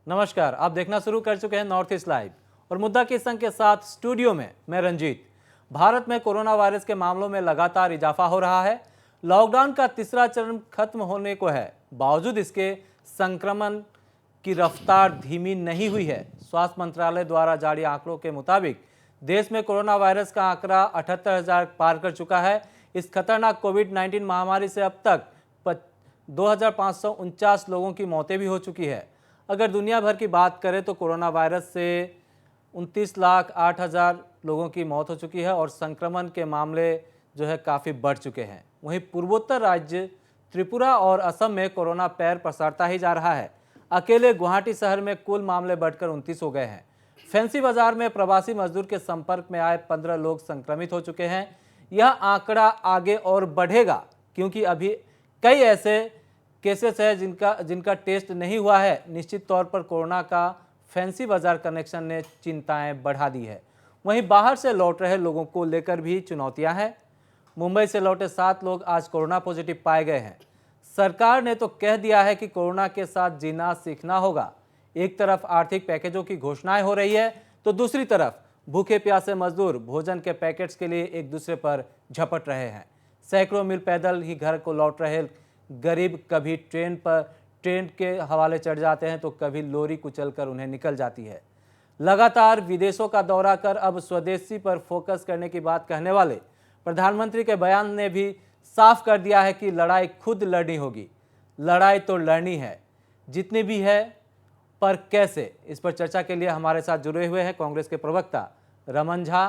नमस्कार, आप देखना शुरू कर चुके हैं नॉर्थ ईस्ट लाइव और मुद्दा के संग के साथ स्टूडियो में मैं रंजीत। भारत में कोरोना वायरस के मामलों में लगातार इजाफा हो रहा है। लॉकडाउन का तीसरा चरण खत्म होने को है, बावजूद इसके संक्रमण की रफ्तार धीमी नहीं हुई है। स्वास्थ्य मंत्रालय द्वारा जारी आंकड़ों के मुताबिक देश में कोरोना वायरस का आंकड़ा 78,000 पार कर चुका है। इस खतरनाक कोविड-19 महामारी से अब तक 2,549 लोगों की मौतें भी हो चुकी है। अगर दुनिया भर की बात करें तो कोरोना वायरस से 29,08,000 लोगों की मौत हो चुकी है और संक्रमण के मामले जो है काफ़ी बढ़ चुके हैं। वहीं पूर्वोत्तर राज्य त्रिपुरा और असम में कोरोना पैर पसारता ही जा रहा है। अकेले गुवाहाटी शहर में कुल मामले बढ़कर 29 हो गए हैं। फैंसी बाजार में प्रवासी मजदूर के संपर्क में आए 15 लोग संक्रमित हो चुके हैं। यह आंकड़ा आगे और बढ़ेगा क्योंकि अभी कई ऐसे केसेस है जिनका टेस्ट नहीं हुआ है। निश्चित तौर पर कोरोना का फैंसी बाजार कनेक्शन ने चिंताएं बढ़ा दी है। वहीं बाहर से लौट रहे लोगों को लेकर भी चुनौतियां हैं। मुंबई से लौटे 7 लोग आज कोरोना पॉजिटिव पाए गए हैं। सरकार ने तो कह दिया है कि कोरोना के साथ जीना सीखना होगा। एक तरफ आर्थिक पैकेजों की घोषणाएं हो रही है तो दूसरी तरफ भूखे प्यासे मजदूर भोजन के पैकेट्स के लिए एक दूसरे पर झपट रहे हैं। सैकड़ों मील पैदल ही घर को लौट रहे गरीब कभी ट्रेन के हवाले चढ़ जाते हैं तो कभी लोरी कुचलकर उन्हें निकल जाती है। लगातार विदेशों का दौरा कर अब स्वदेशी पर फोकस करने की बात कहने वाले प्रधानमंत्री के बयान ने भी साफ कर दिया है कि लड़ाई खुद लड़नी होगी। लड़ाई तो लड़नी है, जितनी भी है, पर कैसे? इस पर चर्चा के लिए हमारे साथ जुड़े हुए हैं कांग्रेस के प्रवक्ता रमन झा,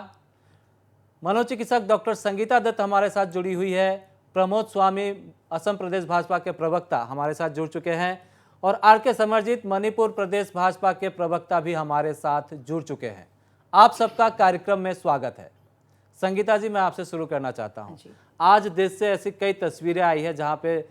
मनोचिकित्सक डॉक्टर संगीता दत्त हमारे साथ जुड़ी हुई है, प्रमोद स्वामी असम प्रदेश भाजपा के प्रवक्ता हमारे साथ जुड़ चुके हैं और आर.के. समरजीत मणिपुर प्रदेश भाजपा के प्रवक्ता भी हमारे साथ जुड़ चुके हैं। आप सबका कार्यक्रम में स्वागत है। संगीता जी, मैं आपसे शुरू करना चाहता हूं। आज देश से ऐसी कई तस्वीरें आई है जहां पे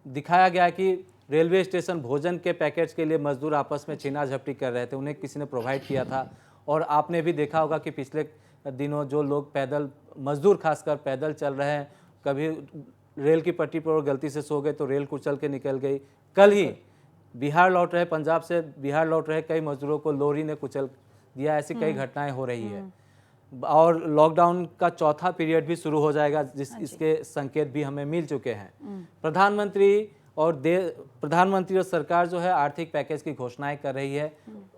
दिखाया गया कि रेलवे स्टेशन भोजन के पैकेट्स के लिए मजदूर आपस में छीना झपटी कर रहे थे, उन्हें किसी ने प्रोवाइड किया था। और आपने भी देखा होगा कि पिछले दिनों जो लोग पैदल, मजदूर खासकर पैदल चल रहे हैं, कभी रेल की पटरी पर गलती से सो गए तो रेल कुचल के निकल गई। कल ही बिहार लौट रहे, पंजाब से बिहार लौट रहे कई मजदूरों को लोरी ने कुचल दिया। ऐसी कई घटनाएं हो रही है और लॉकडाउन का चौथा पीरियड भी शुरू हो जाएगा, इसके संकेत भी हमें मिल चुके हैं। प्रधानमंत्री और सरकार जो है आर्थिक पैकेज की घोषणाएं कर रही है,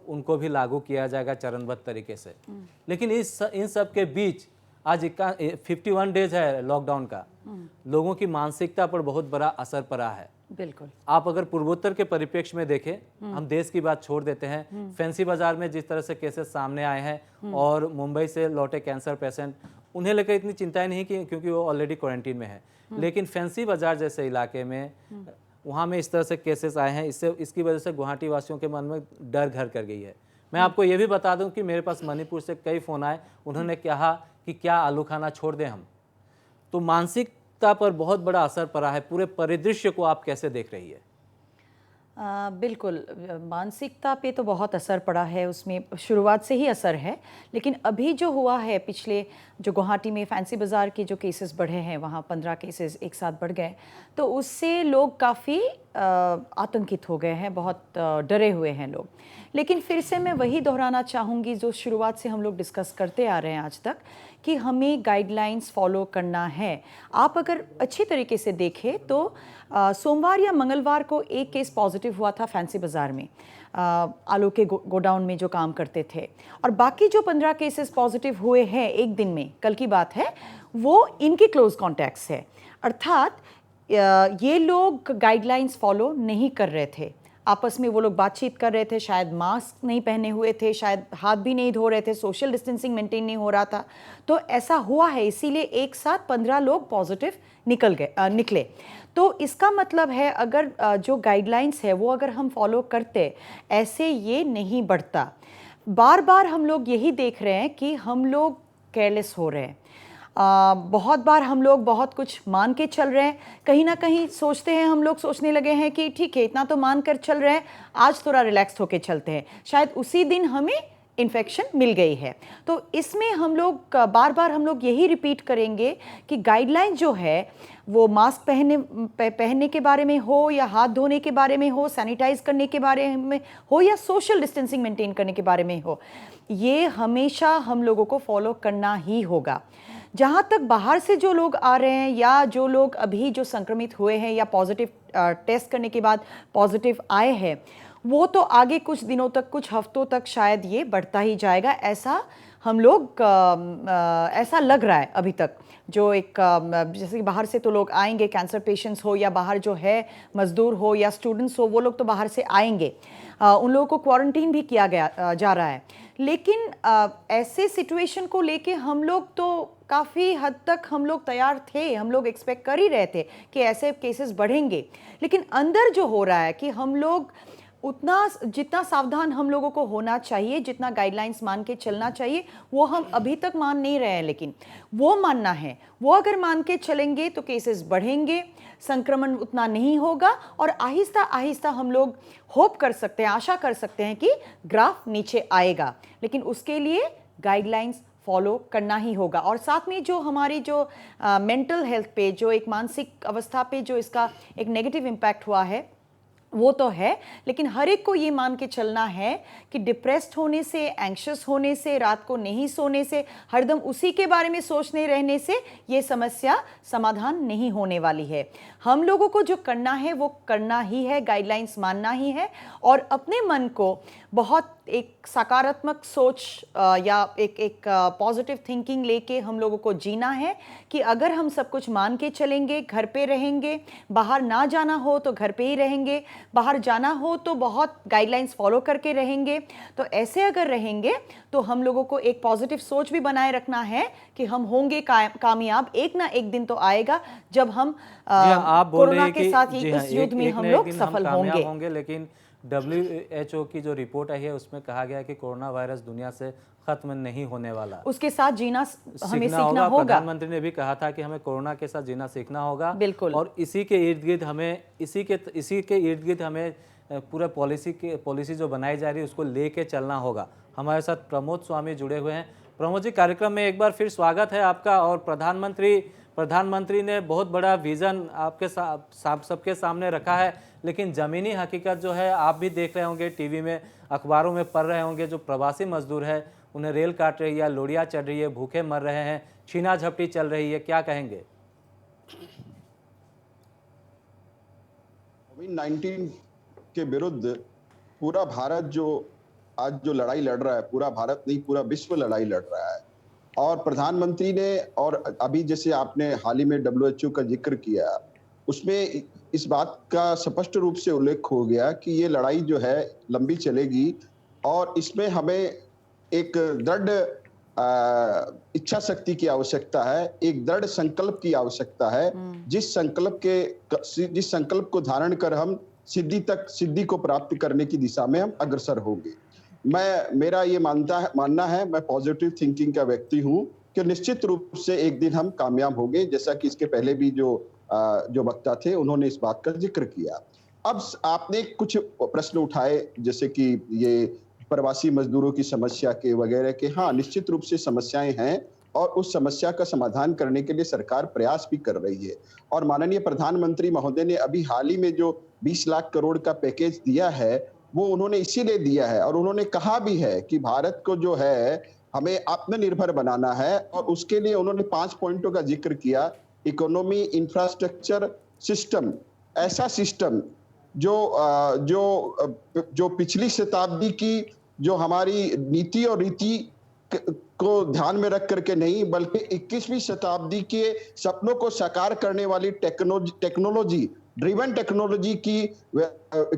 उनको भी लागू किया जाएगा चरणबद्ध तरीके से। लेकिन इन सब के बीच आज 51 डेज है लॉकडाउन का, लोगों की मानसिकता पर बहुत बड़ा असर पड़ा है। बिल्कुल। आप अगर पूर्वोत्तर के परिप्रेक्ष्य में देखें, हम देश की बात छोड़ देते हैं, फैंसी बाजार में जिस तरह से केसेस सामने आए हैं और मुंबई से लौटे कैंसर पेशेंट, उन्हें लेकर इतनी चिंताएं नहीं की क्योंकि वो ऑलरेडी क्वारंटीन में है। लेकिन फैंसी बाजार जैसे इलाके में वहाँ में इस तरह से केसेस आए हैं, इसकी वजह से गुवाहाटी वासियों के मन में डर घर कर गई है। मैं आपको ये भी बता दूं कि मेरे पास मणिपुर से कई फ़ोन आए, उन्होंने कहा कि क्या आलू खाना छोड़ दें हम। तो मानसिकता पर बहुत बड़ा असर पड़ा है। पूरे परिदृश्य को आप कैसे देख रही है? बिल्कुल, मानसिकता पे तो बहुत असर पड़ा है, उसमें शुरुआत से ही असर है। लेकिन अभी जो हुआ है, पिछले जो गुवाहाटी में फैंसी बाज़ार के जो केसेस बढ़े हैं, वहाँ 15 केसेस एक साथ बढ़ गए, तो उससे लोग काफ़ी आतंकित हो गए हैं, बहुत डरे हुए हैं लोग। लेकिन फिर से मैं वही दोहराना चाहूँगी जो शुरुआत से हम लोग डिस्कस करते आ रहे हैं आज तक, कि हमें गाइडलाइंस फॉलो करना है। आप अगर अच्छी तरीके से देखें तो सोमवार या मंगलवार को एक केस पॉजिटिव हुआ था फैंसी बाज़ार में, आलू के गोडाउन में जो काम करते थे, और बाकी जो 15 केसेस पॉजिटिव हुए हैं एक दिन में, कल की बात है, वो इनके क्लोज कॉन्टैक्ट्स है। अर्थात ये लोग गाइडलाइंस फॉलो नहीं कर रहे थे। आपस में वो लोग बातचीत कर रहे थे, शायद मास्क नहीं पहने हुए थे, शायद हाथ भी नहीं धो रहे थे, सोशल डिस्टेंसिंग मेंटेन नहीं हो रहा था। तो ऐसा हुआ है, इसीलिए एक साथ 15 लोग पॉजिटिव निकले। तो इसका मतलब है अगर जो गाइडलाइंस है वो अगर हम फॉलो करते, ऐसे ये नहीं बढ़ता। बार बार हम लोग यही देख रहे हैं कि हम लोग केयरलेस हो रहे हैं। बहुत बार हम लोग बहुत कुछ मान के चल रहे हैं, कहीं ना कहीं सोचते हैं, हम लोग सोचने लगे हैं कि ठीक है, इतना तो मान कर चल रहे हैं, आज थोड़ा रिलैक्स होके चलते हैं, शायद उसी दिन हमें इन्फेक्शन मिल गई है। तो इसमें हम लोग बार बार हम लोग यही रिपीट करेंगे कि गाइडलाइन जो है वो मास्क पहनने के बारे में हो, या हाथ धोने के बारे में हो, सैनिटाइज करने के बारे में हो, या सोशल डिस्टेंसिंग मेंटेन करने के बारे में हो, ये हमेशा हम लोगों को फॉलो करना ही होगा। जहाँ तक बाहर से जो लोग आ रहे हैं, या जो लोग अभी जो संक्रमित हुए हैं या पॉजिटिव टेस्ट करने के बाद पॉजिटिव आए हैं, वो तो आगे कुछ दिनों तक, कुछ हफ्तों तक शायद ये बढ़ता ही जाएगा, ऐसा हम लोग ऐसा लग रहा है अभी तक। जो एक जैसे कि बाहर से तो लोग आएंगे, कैंसर पेशेंट्स हो या बाहर जो है मजदूर हो या स्टूडेंट्स हो, वो लोग तो बाहर से आएंगे, उन लोगों को क्वारंटीन भी किया गया जा रहा है। लेकिन ऐसे सिचुएशन को लेके हम लोग तो काफ़ी हद तक हम लोग तैयार थे, हम लोग एक्सपेक्ट कर ही रहे थे कि ऐसे केसेस बढ़ेंगे। लेकिन अंदर जो हो रहा है कि हम लोग उतना, जितना सावधान हम लोगों को होना चाहिए, जितना गाइडलाइंस मान के चलना चाहिए, वो हम अभी तक मान नहीं रहे हैं। लेकिन वो मानना है, वो अगर मान के चलेंगे तो केसेस बढ़ेंगे, संक्रमण उतना नहीं होगा, और आहिस्ता आहिस्ता हम लोग होप कर सकते हैं, आशा कर सकते हैं कि ग्राफ नीचे आएगा। लेकिन उसके लिए गाइडलाइंस फॉलो करना ही होगा। और साथ में जो हमारी जो मेंटल हेल्थ पे, जो एक मानसिक अवस्था पे जो इसका एक नेगेटिव इम्पैक्ट हुआ है, वो तो है। लेकिन हर एक को ये मान के चलना है कि डिप्रेस्ड होने से, एंग्शियस होने से, रात को नहीं सोने से, हरदम उसी के बारे में सोचने रहने से ये समस्या समाधान नहीं होने वाली है। हम लोगों को जो करना है वो करना ही है, गाइडलाइंस मानना ही है, और अपने मन को बहुत एक सकारात्मक सोच या एक पॉजिटिव थिंकिंग लेके हम लोगों को जीना है कि अगर हम सब कुछ मान के चलेंगे, घर पे रहेंगे, बाहर ना जाना हो तो घर पे ही रहेंगे, बाहर जाना हो तो बहुत गाइडलाइंस फॉलो करके रहेंगे, तो ऐसे अगर रहेंगे तो हम लोगों को एक पॉजिटिव सोच भी बनाए रखना है कि हम होंगे कामयाब। एक ना एक दिन तो आएगा जब हम आप बोल रहे कोरोना हैं के कि साथ जी इस युद्ध में हम लोग सफल होंगे। लेकिन WHO की जो रिपोर्ट आई है उसमें कहा गया है कि कोरोना वायरस दुनिया से खत्म नहीं होने वाला, उसके साथ जीना हमें सीखना होगा। प्रधानमंत्री ने भी कहा था कि हमें कोरोना के साथ जीना सीखना होगा। बिल्कुल। और इसी के इर्द गिर्द हमें पूरा पॉलिसी जो बनाई जा रही है उसको लेके चलना होगा। हमारे साथ प्रमोद स्वामी जुड़े हुए हैं। प्रमोद जी, कार्यक्रम में एक बार फिर स्वागत है आपका। और प्रधानमंत्री ने बहुत बड़ा विजन आपके सबके सामने रखा है, लेकिन ज़मीनी हकीकत जो है आप भी देख रहे होंगे, टीवी में, अखबारों में पढ़ रहे होंगे, जो प्रवासी मजदूर है उन्हें रेल काट रही है, लोरियाँ चढ़ रही है, भूखे मर रहे हैं, छीना झपटी चल रही है, क्या कहेंगे? कोविड-19 के विरुद्ध पूरा भारत जो आज जो लड़ाई लड़ रहा है, पूरा भारत नहीं पूरा विश्व लड़ाई लड़ रहा है। और प्रधानमंत्री ने, और अभी जैसे आपने हाल ही में WHO का जिक्र किया, उसमें इस बात का स्पष्ट रूप से उल्लेख हो गया कि ये लड़ाई जो है लंबी चलेगी, और इसमें हमें एक दृढ़ इच्छा शक्ति की आवश्यकता है, एक दृढ़ संकल्प की आवश्यकता है, जिस संकल्प को धारण कर हम सिद्धि को प्राप्त करने की दिशा में हम अग्रसर होंगे। मेरा ये मानना है, मैं पॉजिटिव थिंकिंग का व्यक्ति हूं कि निश्चित रूप से एक दिन हम कामयाब होंगे, जैसा कि इसके पहले भी जो वक्ता थे उन्होंने इस बात का जिक्र किया। अब आपने कुछ प्रश्न उठाए, जैसे कि ये प्रवासी मजदूरों की समस्या के वगैरह के। हाँ, निश्चित रूप से समस्याएं हैं, और उस समस्या का समाधान करने के लिए सरकार प्रयास भी कर रही है। और माननीय प्रधानमंत्री महोदय ने अभी हाल ही में जो 20 लाख करोड़ का पैकेज दिया है, वो उन्होंने इसीलिए दिया है, और उन्होंने कहा भी है कि भारत को जो है हमें आत्मनिर्भर बनाना है, और उसके लिए उन्होंने 5 पॉइंटों का जिक्र किया। इकोनॉमी, इंफ्रास्ट्रक्चर, सिस्टम, ऐसा सिस्टम जो पिछली शताब्दी की जो हमारी नीति और रीति को ध्यान में रख करके नहीं, बल्कि 21वीं शताब्दी के सपनों को साकार करने वाली टेक्नोलॉजी ड्रिवन टेक्नोलॉजी की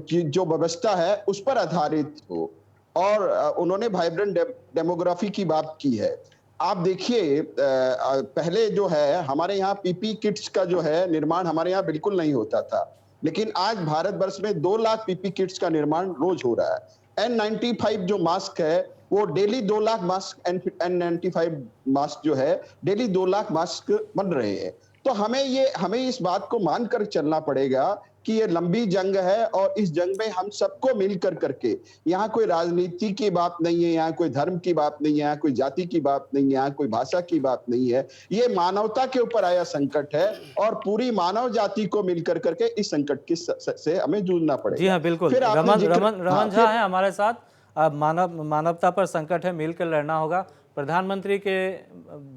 जो व्यवस्था है उस पर आधारित हो। और उन्होंने वाइब्रेंट डेमोग्राफी की बात की है। आप देखिए, पहले जो है हमारे यहाँ पीपी किट्स का जो है निर्माण हमारे यहाँ बिल्कुल नहीं होता था, लेकिन आज भारतवर्ष में 2 लाख पीपी किट्स का निर्माण रोज हो रहा है। N95 जो मास्क है वो daily 2 lakh mask, N95 mask जो है डेली 2 लाख मास्क बन रहे हैं। तो हमें इस बात को मानकर चलना पड़ेगा कि ये लंबी जंग है और इस जंग में हम सबको मिलकर करके, यहाँ कोई राजनीति की बात नहीं है, यहाँ कोई धर्म की बात नहीं है, यहाँ कोई जाति की बात नहीं है, यहाँ कोई भाषा की बात नहीं है, ये मानवता के ऊपर आया संकट है और पूरी मानव जाति को मिलकर करके इस संकट की से हमें जूझना पड़ेगा। जी हाँ, बिल्कुल। फिर आपने रमन झा है हमारे साथ। अब मानवता पर संकट है, मिलकर लड़ना होगा। प्रधानमंत्री के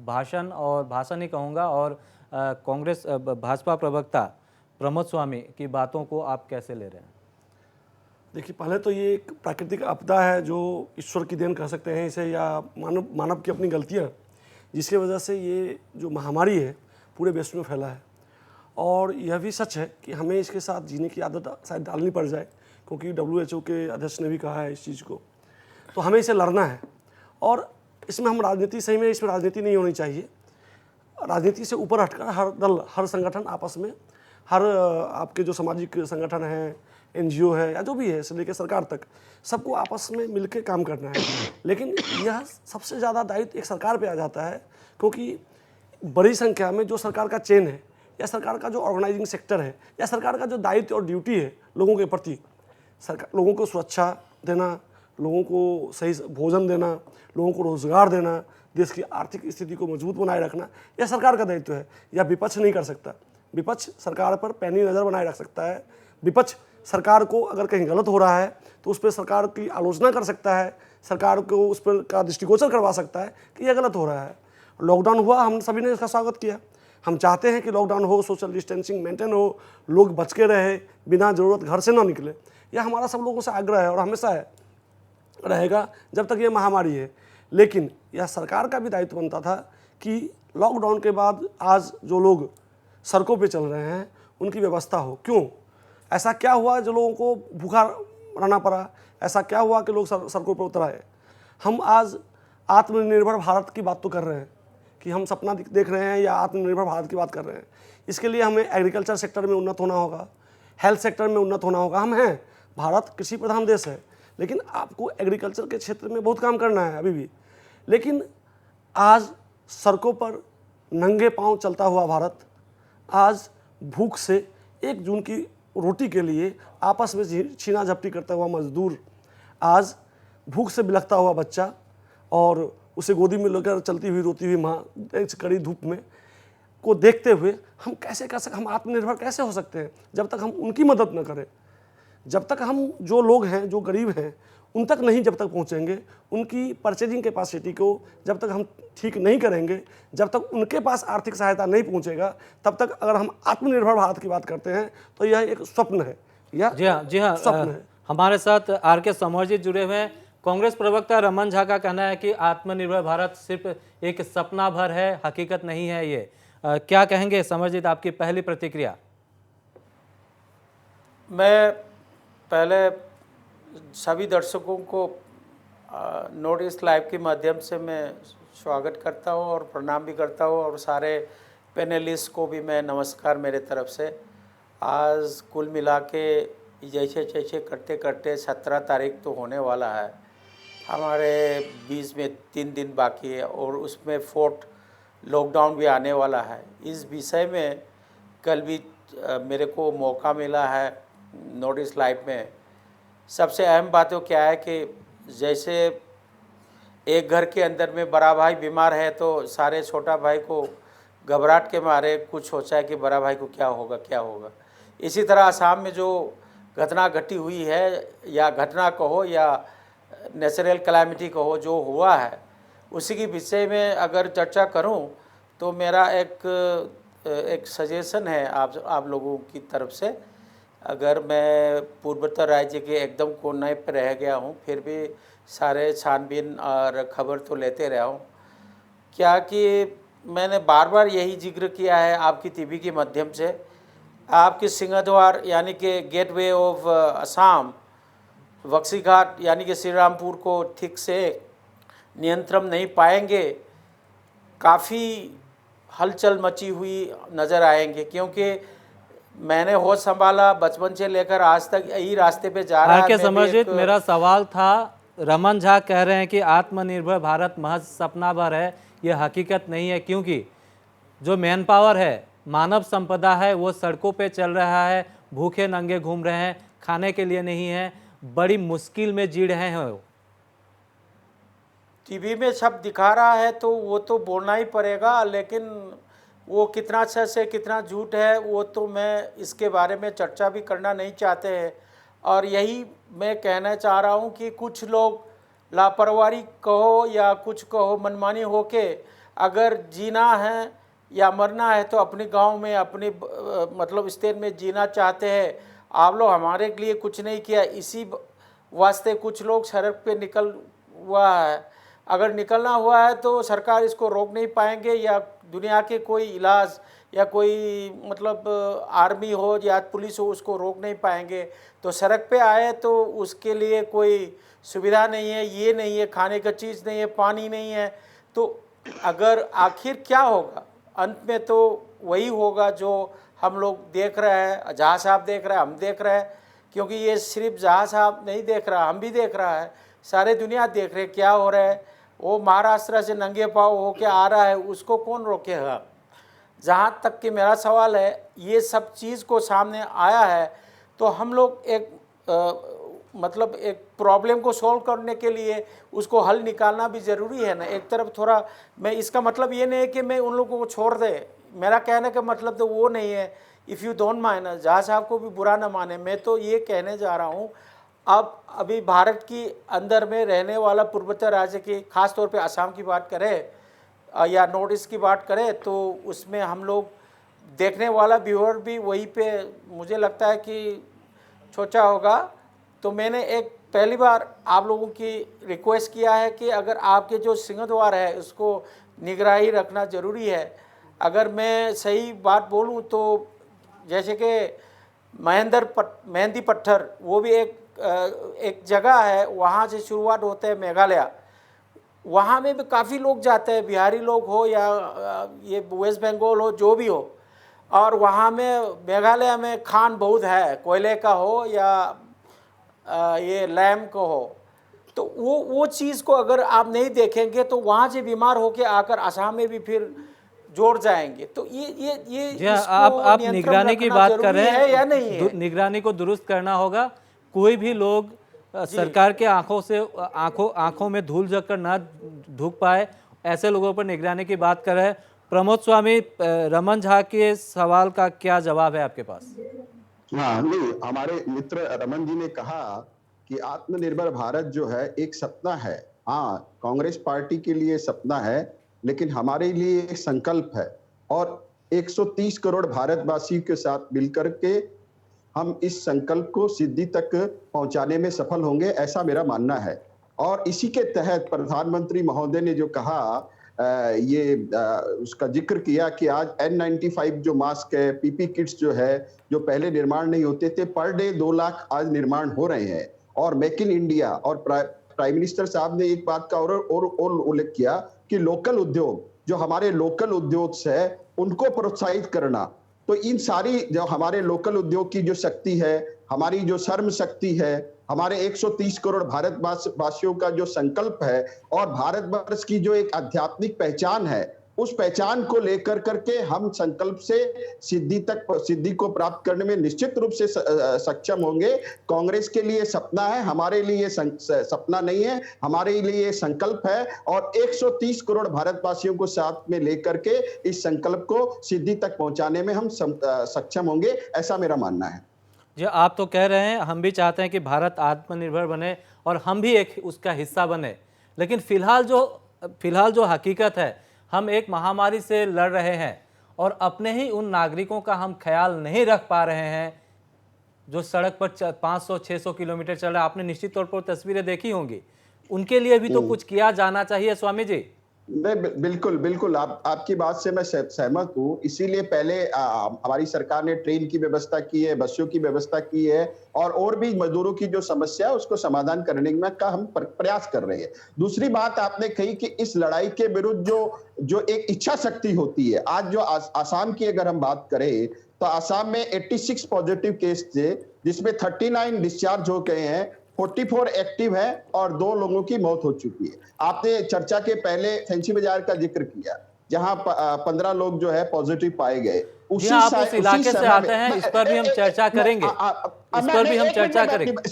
भाषण ही कहूँगा और कांग्रेस भाजपा प्रवक्ता प्रमोद स्वामी की बातों को आप कैसे ले रहे हैं? देखिए, पहले तो ये एक प्राकृतिक आपदा है जो ईश्वर की देन कह सकते हैं इसे, या मानव की अपनी गलतियाँ, जिसकी वजह से ये जो महामारी है पूरे विश्व में फैला है। और यह भी सच है कि हमें इसके साथ जीने की आदत शायद डालनी पड़ जाए, क्योंकि WHO के अध्यक्ष ने भी कहा है इस चीज़ को, तो हमें इसे लड़ना है। और इसमें हम राजनीति, सही में इसमें राजनीति नहीं होनी चाहिए। राजनीति से ऊपर हटकर हर दल, हर संगठन आपस में, हर आपके जो सामाजिक संगठन हैं, NGO है या जो भी है, इससे लेकर सरकार तक, सबको आपस में मिलकर काम करना है। लेकिन यह सबसे ज़्यादा दायित्व एक सरकार पे आ जाता है, क्योंकि बड़ी संख्या में जो सरकार का चेन है या सरकार का जो ऑर्गेनाइजिंग सेक्टर है या सरकार का जो दायित्व और ड्यूटी है लोगों के प्रति, लोगों को सुरक्षा देना, लोगों को सही भोजन देना, लोगों को रोजगार देना, देश की आर्थिक स्थिति को मजबूत बनाए रखना, यह सरकार का दायित्व है। यह विपक्ष नहीं कर सकता। विपक्ष सरकार पर पैनी नज़र बनाए रख सकता है। विपक्ष सरकार को अगर कहीं गलत हो रहा है तो उस पर सरकार की आलोचना कर सकता है, सरकार को उस पर का दृष्टिगोचर करवा सकता है कि यह गलत हो रहा है। लॉकडाउन हुआ, हम सभी ने इसका स्वागत किया। हम चाहते हैं कि लॉकडाउन हो, सोशल डिस्टेंसिंग मेंटेन हो, लोग बच के रहे, बिना ज़रूरत घर से ना निकले। यह हमारा सब लोगों से आग्रह है और हमेशा है, रहेगा जब तक ये महामारी है। लेकिन यह सरकार का भी दायित्व बनता था कि लॉकडाउन के बाद आज जो लोग सड़कों पे चल रहे हैं उनकी व्यवस्था हो। क्यों ऐसा क्या हुआ जो लोगों को भूखा रहना पड़ा? ऐसा क्या हुआ कि लोग सड़कों पर उतर आए? हम आज आत्मनिर्भर भारत की बात तो कर रहे हैं कि हम सपना देख रहे हैं या आत्मनिर्भर भारत की बात कर रहे हैं। इसके लिए हमें एग्रीकल्चर सेक्टर में उन्नत होना होगा, हेल्थ सेक्टर में उन्नत होना होगा। हम हैं, भारत कृषि प्रधान देश है, लेकिन आपको एग्रीकल्चर के क्षेत्र में बहुत काम करना है अभी भी। लेकिन आज सड़कों पर नंगे पांव चलता हुआ भारत, आज भूख से 1 जून की रोटी के लिए आपस में छीना झपटी करता हुआ मजदूर, आज भूख से बिलखता हुआ बच्चा और उसे गोदी में लेकर चलती हुई रोती हुई माँ कड़ी धूप में को देखते हुए हम कैसे कर सकते, हम आत्मनिर्भर कैसे हो सकते हैं जब तक हम उनकी मदद न करें? जब तक हम जो लोग हैं, जो गरीब हैं, उन तक नहीं जब तक पहुंचेंगे, उनकी परचेजिंग कैपेसिटी को जब तक हम ठीक नहीं करेंगे, जब तक उनके पास आर्थिक सहायता नहीं पहुंचेगा, तब तक अगर हम आत्मनिर्भर भारत की बात करते हैं तो यह एक स्वप्न है। जी हाँ स्वप्न है। हमारे साथ RK समर जी जुड़े हुए हैं। कांग्रेस प्रवक्ता रमन झा का कहना है कि आत्मनिर्भर भारत सिर्फ एक सपना भर है, हकीकत नहीं है ये। क्या कहेंगे समरजीत, आपकी पहली प्रतिक्रिया? मैं पहले सभी दर्शकों को नॉर्थ ईस्ट लाइव के माध्यम से मैं स्वागत करता हूं और प्रणाम भी करता हूं, और सारे पैनलिस्ट को भी मैं नमस्कार मेरे तरफ से। आज कुल मिला के जैसे जैसे करते करते 17 तारीख तो होने वाला है, हमारे 20 में 3 दिन बाकी है और उसमें 4th लॉकडाउन भी आने वाला है। इस विषय में कल भी मेरे को मौका मिला है नॉर्थ ईस्ट लाइव में। सबसे अहम बात तो क्या है कि जैसे एक घर के अंदर में बड़ा भाई बीमार है तो सारे छोटा भाई को घबराहट के मारे कुछ सोचा है कि बड़ा भाई को क्या होगा क्या होगा। इसी तरह असम में जो घटना घटी हुई है, या घटना कहो या नेचुरल कैलामिटी कहो, जो हुआ है उसी के विषय में अगर चर्चा करूं तो मेरा एक सजेशन है आप लोगों की तरफ से। अगर मैं पूर्वोत्तर राज्य के एकदम कोने पर रह गया हूं, फिर भी सारे छानबीन और खबर तो लेते रहा हूं, क्या कि मैंने बार बार यही जिक्र किया है आपकी टीवी के माध्यम से। आपके सिंहद्वार यानी कि गेटवे ऑफ असम, बक्सीघाट यानी कि श्री रामपुर को ठीक से नियंत्रण नहीं पाएंगे, काफ़ी हलचल मची हुई नज़र आएंगे। क्योंकि मैंने होश संभाला बचपन से लेकर आज तक यही रास्ते पे जा रहा है। RK समरजीत, मेरा सवाल था, रमन झा कह रहे हैं कि आत्मनिर्भर भारत महज सपना भर है, यह हकीकत नहीं है, क्योंकि जो मैन पावर है मानव संपदा है वो सड़कों पे चल रहा है, भूखे नंगे घूम रहे हैं, खाने के लिए नहीं है, बड़ी मुश्किल में जी रहे हैं वो। टीवी में सब दिखा रहा है तो वो तो बोलना ही पड़ेगा, लेकिन वो कितना सच है कितना झूठ है वो तो मैं इसके बारे में चर्चा भी करना नहीं चाहते हैं। और यही मैं कहना चाह रहा हूँ कि कुछ लोग लापरवाही कहो या कुछ कहो, मनमानी होके अगर जीना है या मरना है तो अपने गांव में अपने मतलब स्टेट में जीना चाहते हैं। आप लोग हमारे लिए कुछ नहीं किया, इसी वास्ते कुछ लोग सड़क पे निकल हुआ है। अगर निकलना हुआ है तो सरकार इसको रोक नहीं पाएंगे, या दुनिया के कोई इलाज या कोई मतलब आर्मी हो या पुलिस हो उसको रोक नहीं पाएंगे। तो सड़क पे आए तो उसके लिए कोई सुविधा नहीं है, ये नहीं है, खाने का चीज़ नहीं है, पानी नहीं है, तो अगर आखिर क्या होगा? अंत में तो वही होगा जो हम लोग देख रहे हैं, जहाँ साहब देख रहे हैं, हम देख रहे हैं, क्योंकि ये सिर्फ जहाँ साहब नहीं देख रहा, हम भी देख रहा है, सारे दुनिया देख रहे क्या हो रहा है। वो महाराष्ट्र से नंगे पाँव होके आ रहा है, उसको कौन रोकेगा? जहाँ तक कि मेरा सवाल है, ये सब चीज़ को सामने आया है तो हम लोग एक मतलब एक प्रॉब्लम को सॉल्व करने के लिए उसको हल निकालना भी ज़रूरी है ना। एक तरफ थोड़ा, मैं इसका मतलब ये नहीं है कि मैं उन लोगों को छोड़ दे, मेरा कहने का मतलब तो वो नहीं है। इफ़ यू डोंट माइंड, जहाँ साहब को भी बुरा ना माने, मैं तो ये कहने जा रहा हूँ अब अभी भारत की अंदर में रहने वाला पूर्वोत्तर राज्य की, ख़ास तौर पे असम की बात करें या नॉर्थ ईस्ट की बात करें, तो उसमें हम लोग देखने वाला व्यूअर भी वहीं पे मुझे लगता है कि सोचा होगा। तो मैंने एक पहली बार आप लोगों की रिक्वेस्ट किया है कि अगर आपके जो सिंहद्वार है उसको निगरानी रखना ज़रूरी है। अगर मैं सही बात बोलूं तो जैसे कि मेहंदी पत्थर, वो भी एक जगह है, वहाँ से शुरुआत होते हैं मेघालय, वहाँ में भी काफ़ी लोग जाते हैं, बिहारी लोग हो या ये वेस्ट बंगाल हो, जो भी हो। और वहाँ में मेघालय में खान बहुत है, कोयले का हो या ये लैम का हो, तो वो चीज़ को अगर आप नहीं देखेंगे तो वहाँ से बीमार होके आकर असम में भी फिर जोड़ जाएंगे। तो ये आप निगरानी की बात कर रहे हैं या नहीं है? निगरानी को दुरुस्त करना होगा। कोई भी लोग सरकार के आंखों में धूल झककर ना ढूक पाए, ऐसे लोगों पर निगरानी की बात कर रहे हैं। प्रमोद स्वामी, रमन झा के सवाल का क्या जवाब है आपके पास? हाँ, नहीं, हमारे मित्र रमन जी ने कहा कि आत्मनिर्भर भारत जो है एक सपना है। हाँ, कांग्रेस पार्टी के लिए सपना है, लेकिन हमारे लिए एक संकल्प है, और 130 करोड़ भारतवासियों के साथ मिलकर के हम इस संकल्प को सिद्धि तक पहुंचाने में सफल होंगे, ऐसा मेरा मानना है। और इसी के तहत प्रधानमंत्री महोदय ने जो कहा, उसका जिक्र किया कि आज N95 जो मास्क है, पीपी किट्स जो है, जो पहले निर्माण नहीं होते थे, पर डे 2 लाख आज निर्माण हो रहे हैं। और मेक इन इंडिया, और प्राइम मिनिस्टर साहब ने एक बात का और उल्लेख किया कि लोकल उद्योग, जो हमारे लोकल उद्योग है उनको प्रोत्साहित करना। तो इन सारी जो हमारे लोकल उद्योग की जो शक्ति है, हमारी जो श्रम शक्ति है, हमारे 130 करोड़ भारतवासियों का जो संकल्प है, और भारतवर्ष की जो एक आध्यात्मिक पहचान है, उस पहचान को लेकर करके हम संकल्प से सिद्धि को प्राप्त करने में निश्चित रूप से सक्षम होंगे। कांग्रेस के लिए सपना है, हमारे लिए सपना नहीं है, हमारे लिए संकल्प है, और 130 करोड़ भारतवासियों को साथ में लेकर के इस संकल्प को सिद्धि तक पहुंचाने में हम सक्षम होंगे, ऐसा मेरा मानना है। जी, आप तो कह रहे हैं, हम भी चाहते हैं कि भारत आत्मनिर्भर बने और हम भी एक उसका हिस्सा बने, लेकिन फिलहाल जो हकीकत है, हम एक महामारी से लड़ रहे हैं और अपने ही उन नागरिकों का हम ख्याल नहीं रख पा रहे हैं जो सड़क पर 500-600 किलोमीटर चल रहा है। आपने निश्चित तौर पर तस्वीरें देखी होंगी, उनके लिए भी तो कुछ किया जाना चाहिए स्वामी जी। बिल्कुल आपकी बात से मैं सहमत हूँ। इसीलिए पहले हमारी सरकार ने ट्रेन की व्यवस्था की है, बसों की व्यवस्था की है, और भी मजदूरों की जो समस्या है उसको समाधान करने का हम प्रयास कर रहे हैं। दूसरी बात आपने कही कि इस लड़ाई के विरुद्ध जो एक इच्छा शक्ति होती है, आज जो आसाम की अगर हम बात करें तो आसाम में 86 पॉजिटिव केस थे, जिसमें 39 डिस्चार्ज हो गए हैं, 44 एक्टिव है और 2 लोगों की मौत हो चुकी है। आपने चर्चा के पहले फैंसी बाजार का जिक्र किया, जहां 15 लोग जो है पॉजिटिव पाए गए। उसी हाँ, आप सा- उस उसी इलाके से समय आते में- हैं, इस पर भी हम चर्चा करेंगे, इस पर भी हम एक मिनट चर्चा में करेंगे।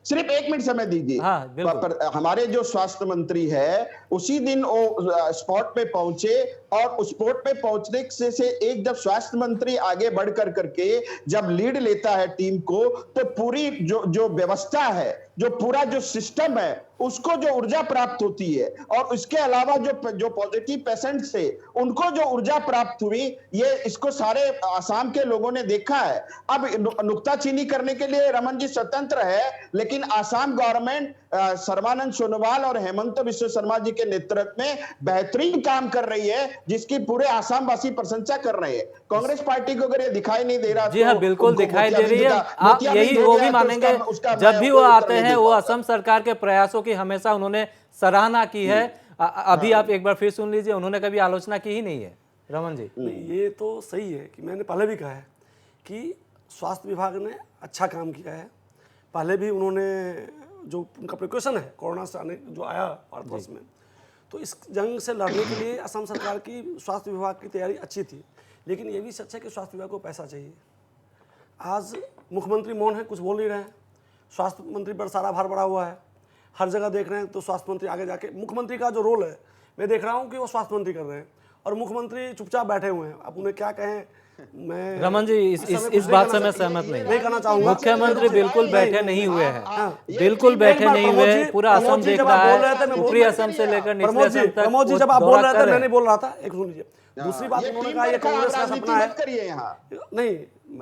सिर्फ 1 मिनट समय दीजिए। हाँ, बिल्कुल। पर हमारे जो स्वास्थ्य मंत्री है उसी दिन वो स्पॉट पे पहुंचे, और उस स्पॉट पे पहुंचने से एक जब स्वास्थ्य मंत्री आगे बढ़ करके जब लीड लेता है टीम को, तो पूरी जो व्यवस्था है, जो पूरा जो सिस्टम है, उसको जो ऊर्जा प्राप्त होती है, और इसके अलावा जो पॉजिटिव पेशेंट्स थे उनको जो ऊर्जा प्राप्त हुई, ये इसको सारे आसाम के लोगों ने देखा है। अब नुक्ताचीनी करने के लिए रमन जी स्वतंत्र है, लेकिन आसाम गवर्नमेंट सर्बानंद सोनोवाल और हेमंत बिस्व शर्मा जी के नेतृत्व में बेहतरीन काम कर रही है, जिसकी पूरे आसाम वासी प्रशंसा कर रहे हैं। कांग्रेस पार्टी को अगर ये दिखाई नहीं दे रहा, जी हाँ, तो बिल्कुल उनको दिखाई दे रही है। आप मोतियाबिंद यही हो वो गया भी तो मानेंगे, उसका जब मैं भी वो कोई उत्तर आते नहीं हैं दे वो पाऊंगा। असम सरकार के प्रयासों की हमेशा उन्होंने सराहना की है। अभी आप एक बार फिर सुन लीजिए, उन्होंने कभी आलोचना की ही नहीं है। रमन जी, नहीं, ये तो सही है कि मैंने पहले भी कहा है कि स्वास्थ्य विभाग ने अच्छा काम किया है। पहले भी उन्होंने जो उनका प्रिकॉशन है कोरोना से आने जो आया भारतवर्ष में, तो इस जंग से लड़ने के लिए असम सरकार की स्वास्थ्य विभाग की तैयारी अच्छी थी। लेकिन ये भी सच है कि स्वास्थ्य विभाग को पैसा चाहिए। आज मुख्यमंत्री मौन है, कुछ बोल नहीं रहे हैं। स्वास्थ्य मंत्री पर सारा भार पड़ा हुआ है, हर जगह देख रहे हैं। तो स्वास्थ्य मंत्री आगे जाके, मुख्यमंत्री का जो रोल है मैं देख रहा हूँ कि वो स्वास्थ्य मंत्री कर रहे हैं और मुख्यमंत्री चुपचाप बैठे हुए हैं। अब उन्हें क्या कहें, मैं रमन जी इस बात से मैं सहमत नहीं कहना चाहूंगा। मुख्यमंत्री बिल्कुल बैठे नहीं हुए हैं, हाँ, बिल्कुल बैठे नहीं हुए हैं। पूरा प्रमोद असम जी देख जब रहा आप बोल रहे थे, है, मैं उत्तरी असम से लेकर निचले असम तक। प्रमोद जी वो जब आप बोल दौरा रहे कर थे, रहे मैं हैं। नहीं बोल रहा था, एक सुन लीजिए। दूसरी बात उन्होंने कहा ये कांग्रेस का सपना है। करिए यहाँ नहीं,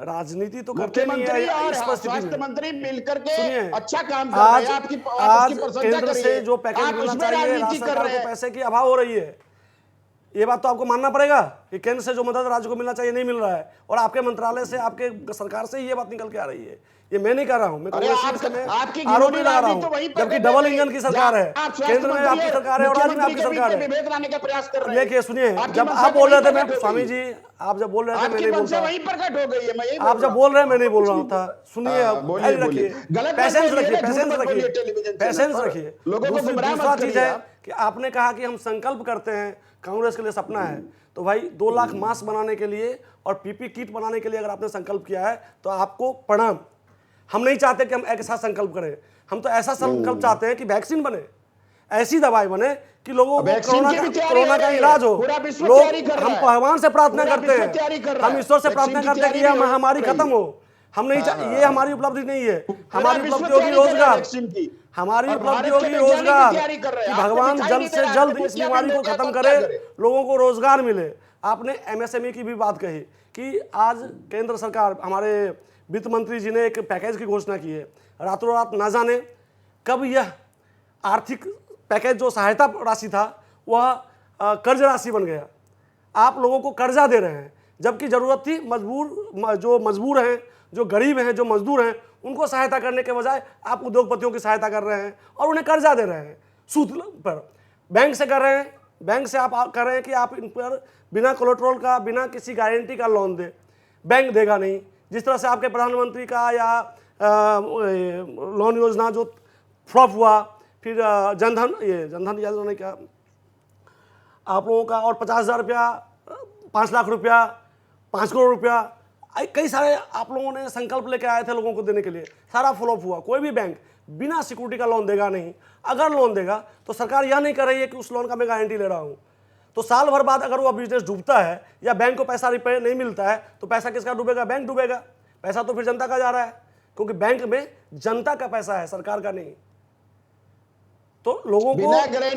राजनीति तो करते नहीं मुख्यमंत्री है और इस परिस्थिति स्वास्थ्य में। मंत्री मिलकर के सुनिए, अच्छा काम कर रहे हैं। आज प्रशंसा केंद्र करिए। से जो पैकेज आप मिलना उसमें चाहिए, राजनीति राज्य कर सरकार रहे को हैं। पैसे की अभाव हो रही है। ये बात तो आपको मानना पड़ेगा कि केंद्र से जो मदद राज्य को मिलना चाहिए नहीं मिल रहा है, और आपके मंत्रालय से, आपके सरकार से ही ये बात निकल के आ रही है। ये मैं नहीं कर रहा हूं, मैं अरे कांग्रेस आपकी में घिनौनी आरोप नहीं लगा रहा राजनीति तो वहीं हूं, पर जबकि कर डबल रहे इंजन की हैं। सरकार है। आप स्वास्थ्य केंद्र में मंत्री आपकी है, सरकार है और राज्य में मुख्यमंत्री आपकी के सरकार बीच में है। विभेद लाने का प्रयास कर रहे हैं। देखिए, सुनिए, आपकी जब मंशा आप बोल रहे थे, वहीं मैं प्रकट हो स्वामी गई। जी आप जब बोल रहे थे मैं आपकी नहीं मंशा बोलता। वहीं प्रकट हो गई है, मैं यही आप जब बोल रहे हैं मैं नहीं बोल रहा था। सुनिए, हाँ, अब बोलिए, धैर्य बोलिए। रखिए, गलत मत पैसेंस बोलिए, रखिए, झूठ पैसेंस मत बोलिए रखिए, टेलीविजन चैनल पैसेंस पर। रखिए। लोगों को गुमराह मत दूसरा चीज करिए है आप। कि आपने कहा कि हम संकल्प करते हैं, कांग्रेस के लिए सपना है। तो भाई 2 लाख मास्क बनाने के लिए और पीपी किट बनाने के लिए अगर आपने संकल्प किया है तो आपको प्रणाम। हम नहीं चाहते कि हम एक साथ संकल्प करें, हम तो ऐसा संकल्प चाहते हैं कि वैक्सीन बने, ऐसी दवाई बने कि लोगों को वैक्सीन की भी तैयारी कोरोना हो का रही है। इलाज हो। पूरा विश्व लोग, तैयारी कर रहा हम है। भगवान से प्रार्थना पूरा करते विश्व तैयारी कर हैं, रहा हम है। ईश्वर से वैक्सीन प्रार्थना की करते हैं कि तैयारी यह भी हो महामारी रही है। खत्म हो। हम नहीं ये हमारी उपलब्धि नहीं है, हमारी विश्व उपलब्धि होगी तैयारी कर रहा है रोजगार, वैक्सीन की। हमारी और उपलब्धि भारत होगी के वैज्ञानिक भी रोजगार, तैयारी कर रहे कि हैं। आपको भगवान दिखाई जल्द नहीं से दे रहा है, जल्द आपको इस बीमारी को मोतियाबिंद हो खत्म गया तो करे, क्या करे? लोगों को रोजगार मिले। आपने एमएसएमई की भी बात कही कि आज केंद्र सरकार, हमारे वित्त मंत्री जी ने एक पैकेज की घोषणा की है। रातों रात ना जाने कब यह आर्थिक पैकेज जो सहायता राशि था वह कर्ज राशि बन गया। आप लोगों को कर्जा दे रहे हैं, जबकि जरूरत थी जो मजबूर हैं, जो गरीब हैं, जो मजदूर हैं, उनको सहायता करने के बजाय आप उद्योगपतियों की सहायता कर रहे हैं और उन्हें कर्जा दे रहे हैं सूद पर। बैंक से कर रहे हैं, बैंक से आप कर रहे हैं कि आप इन पर बिना कोलेट्रल का, बिना किसी गारंटी का लोन दे, बैंक देगा नहीं। जिस तरह से आपके प्रधानमंत्री का या लोन योजना जो फ्लॉप हुआ, फिर जनधन योजना ने क्या आप लोगों का, और 50,000 रुपया, 5 लाख रुपया, 5 करोड़ रुपया, कई सारे आप लोगों ने संकल्प लेके आए थे लोगों को देने के लिए, सारा फ्लॉप हुआ। कोई भी बैंक बिना सिक्योरिटी का लोन देगा नहीं। अगर लोन देगा तो सरकार यह नहीं कर रही है कि उस लोन का मैं गारंटी ले रहा हूँ। तो साल भर बाद अगर वो बिजनेस डूबता है या बैंक को पैसा रिपेयर नहीं मिलता है तो पैसा किसका डूबेगा? बैंक डूबेगा। पैसा तो फिर जनता का जा रहा है, क्योंकि बैंक में जनता का पैसा है, सरकार का नहीं। तो लोगों को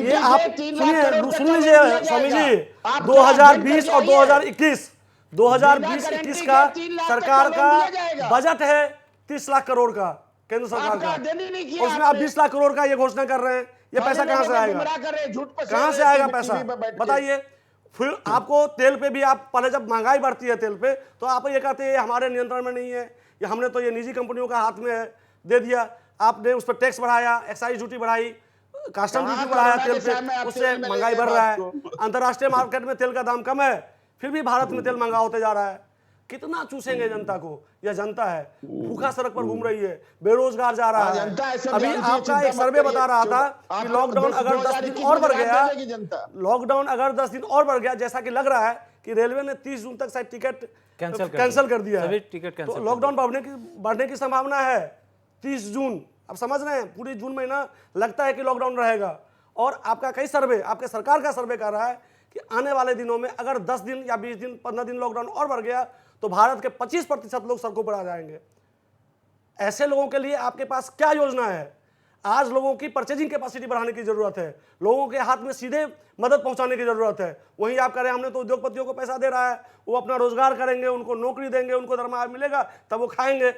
ये आप सुन लीजिए स्वामी जी, 2020 और 2021 का सरकार का बजट है 30 लाख करोड़ का, केंद्र सरकार का, उसमें आप 20 लाख करोड़ का ये घोषणा कर रहे हैं। ये पैसा कहां से आएगा? कहां से आएगा पैसा बताइए? फिर आपको तेल पे भी, आप पहले जब महंगाई बढ़ती है तेल पे तो आप ये कहते हैं हमारे नियंत्रण में नहीं है, ये हमने तो ये निजी कंपनियों का हाथ में दे दिया। आपने उस पर टैक्स बढ़ाया, एक्साइज ड्यूटी बढ़ाई, कस्टम ड्यूटी बढ़ाया तेल पे, उससे महंगाई बढ़ रहा है। अंतर्राष्ट्रीय मार्केट में तेल का दाम कम है, फिर भी भारत में तेल महंगा होते जा रहा है। कितना चूसेंगे जनता को? यह जनता है भूखा सड़क पर घूम रही है, बेरोजगार जा रहा है। अभी आपका एक सर्वे बता रहा था कि लॉकडाउन अगर 10 दिन और बढ़ गया, लॉकडाउन अगर 10 दिन और बढ़ गया, जैसा कि लग रहा है कि रेलवे ने 30 जून तक शायद टिकट कैंसिल कर दिया सभी है। टिकट तो कैंसिल लॉकडाउन बढ़ने की संभावना है 30 जून। अब समझ रहे हैं, पूरी जून महीना लगता है कि लॉकडाउन रहेगा। और आपका कई सर्वे, आपके सरकार का सर्वे कर रहा है कि आने वाले दिनों में अगर 10 दिन या 20 दिन 15 दिन लॉकडाउन और बढ़ गया तो भारत के 25% लोग सड़कों पर आ जाएंगे। ऐसे लोगों के लिए आपके पास क्या योजना है? आज लोगों की परचेजिंग कैपेसिटी बढ़ाने की जरूरत है, लोगों के हाथ में सीधे मदद पहुंचाने की जरूरत है। वहीं आप कह रहे हैं हमने तो उद्योगपतियों को पैसा दे रहा है, वो अपना रोजगार करेंगे, उनको नौकरी देंगे, उनको दरमाहा मिलेगा, तब वो खाएंगे।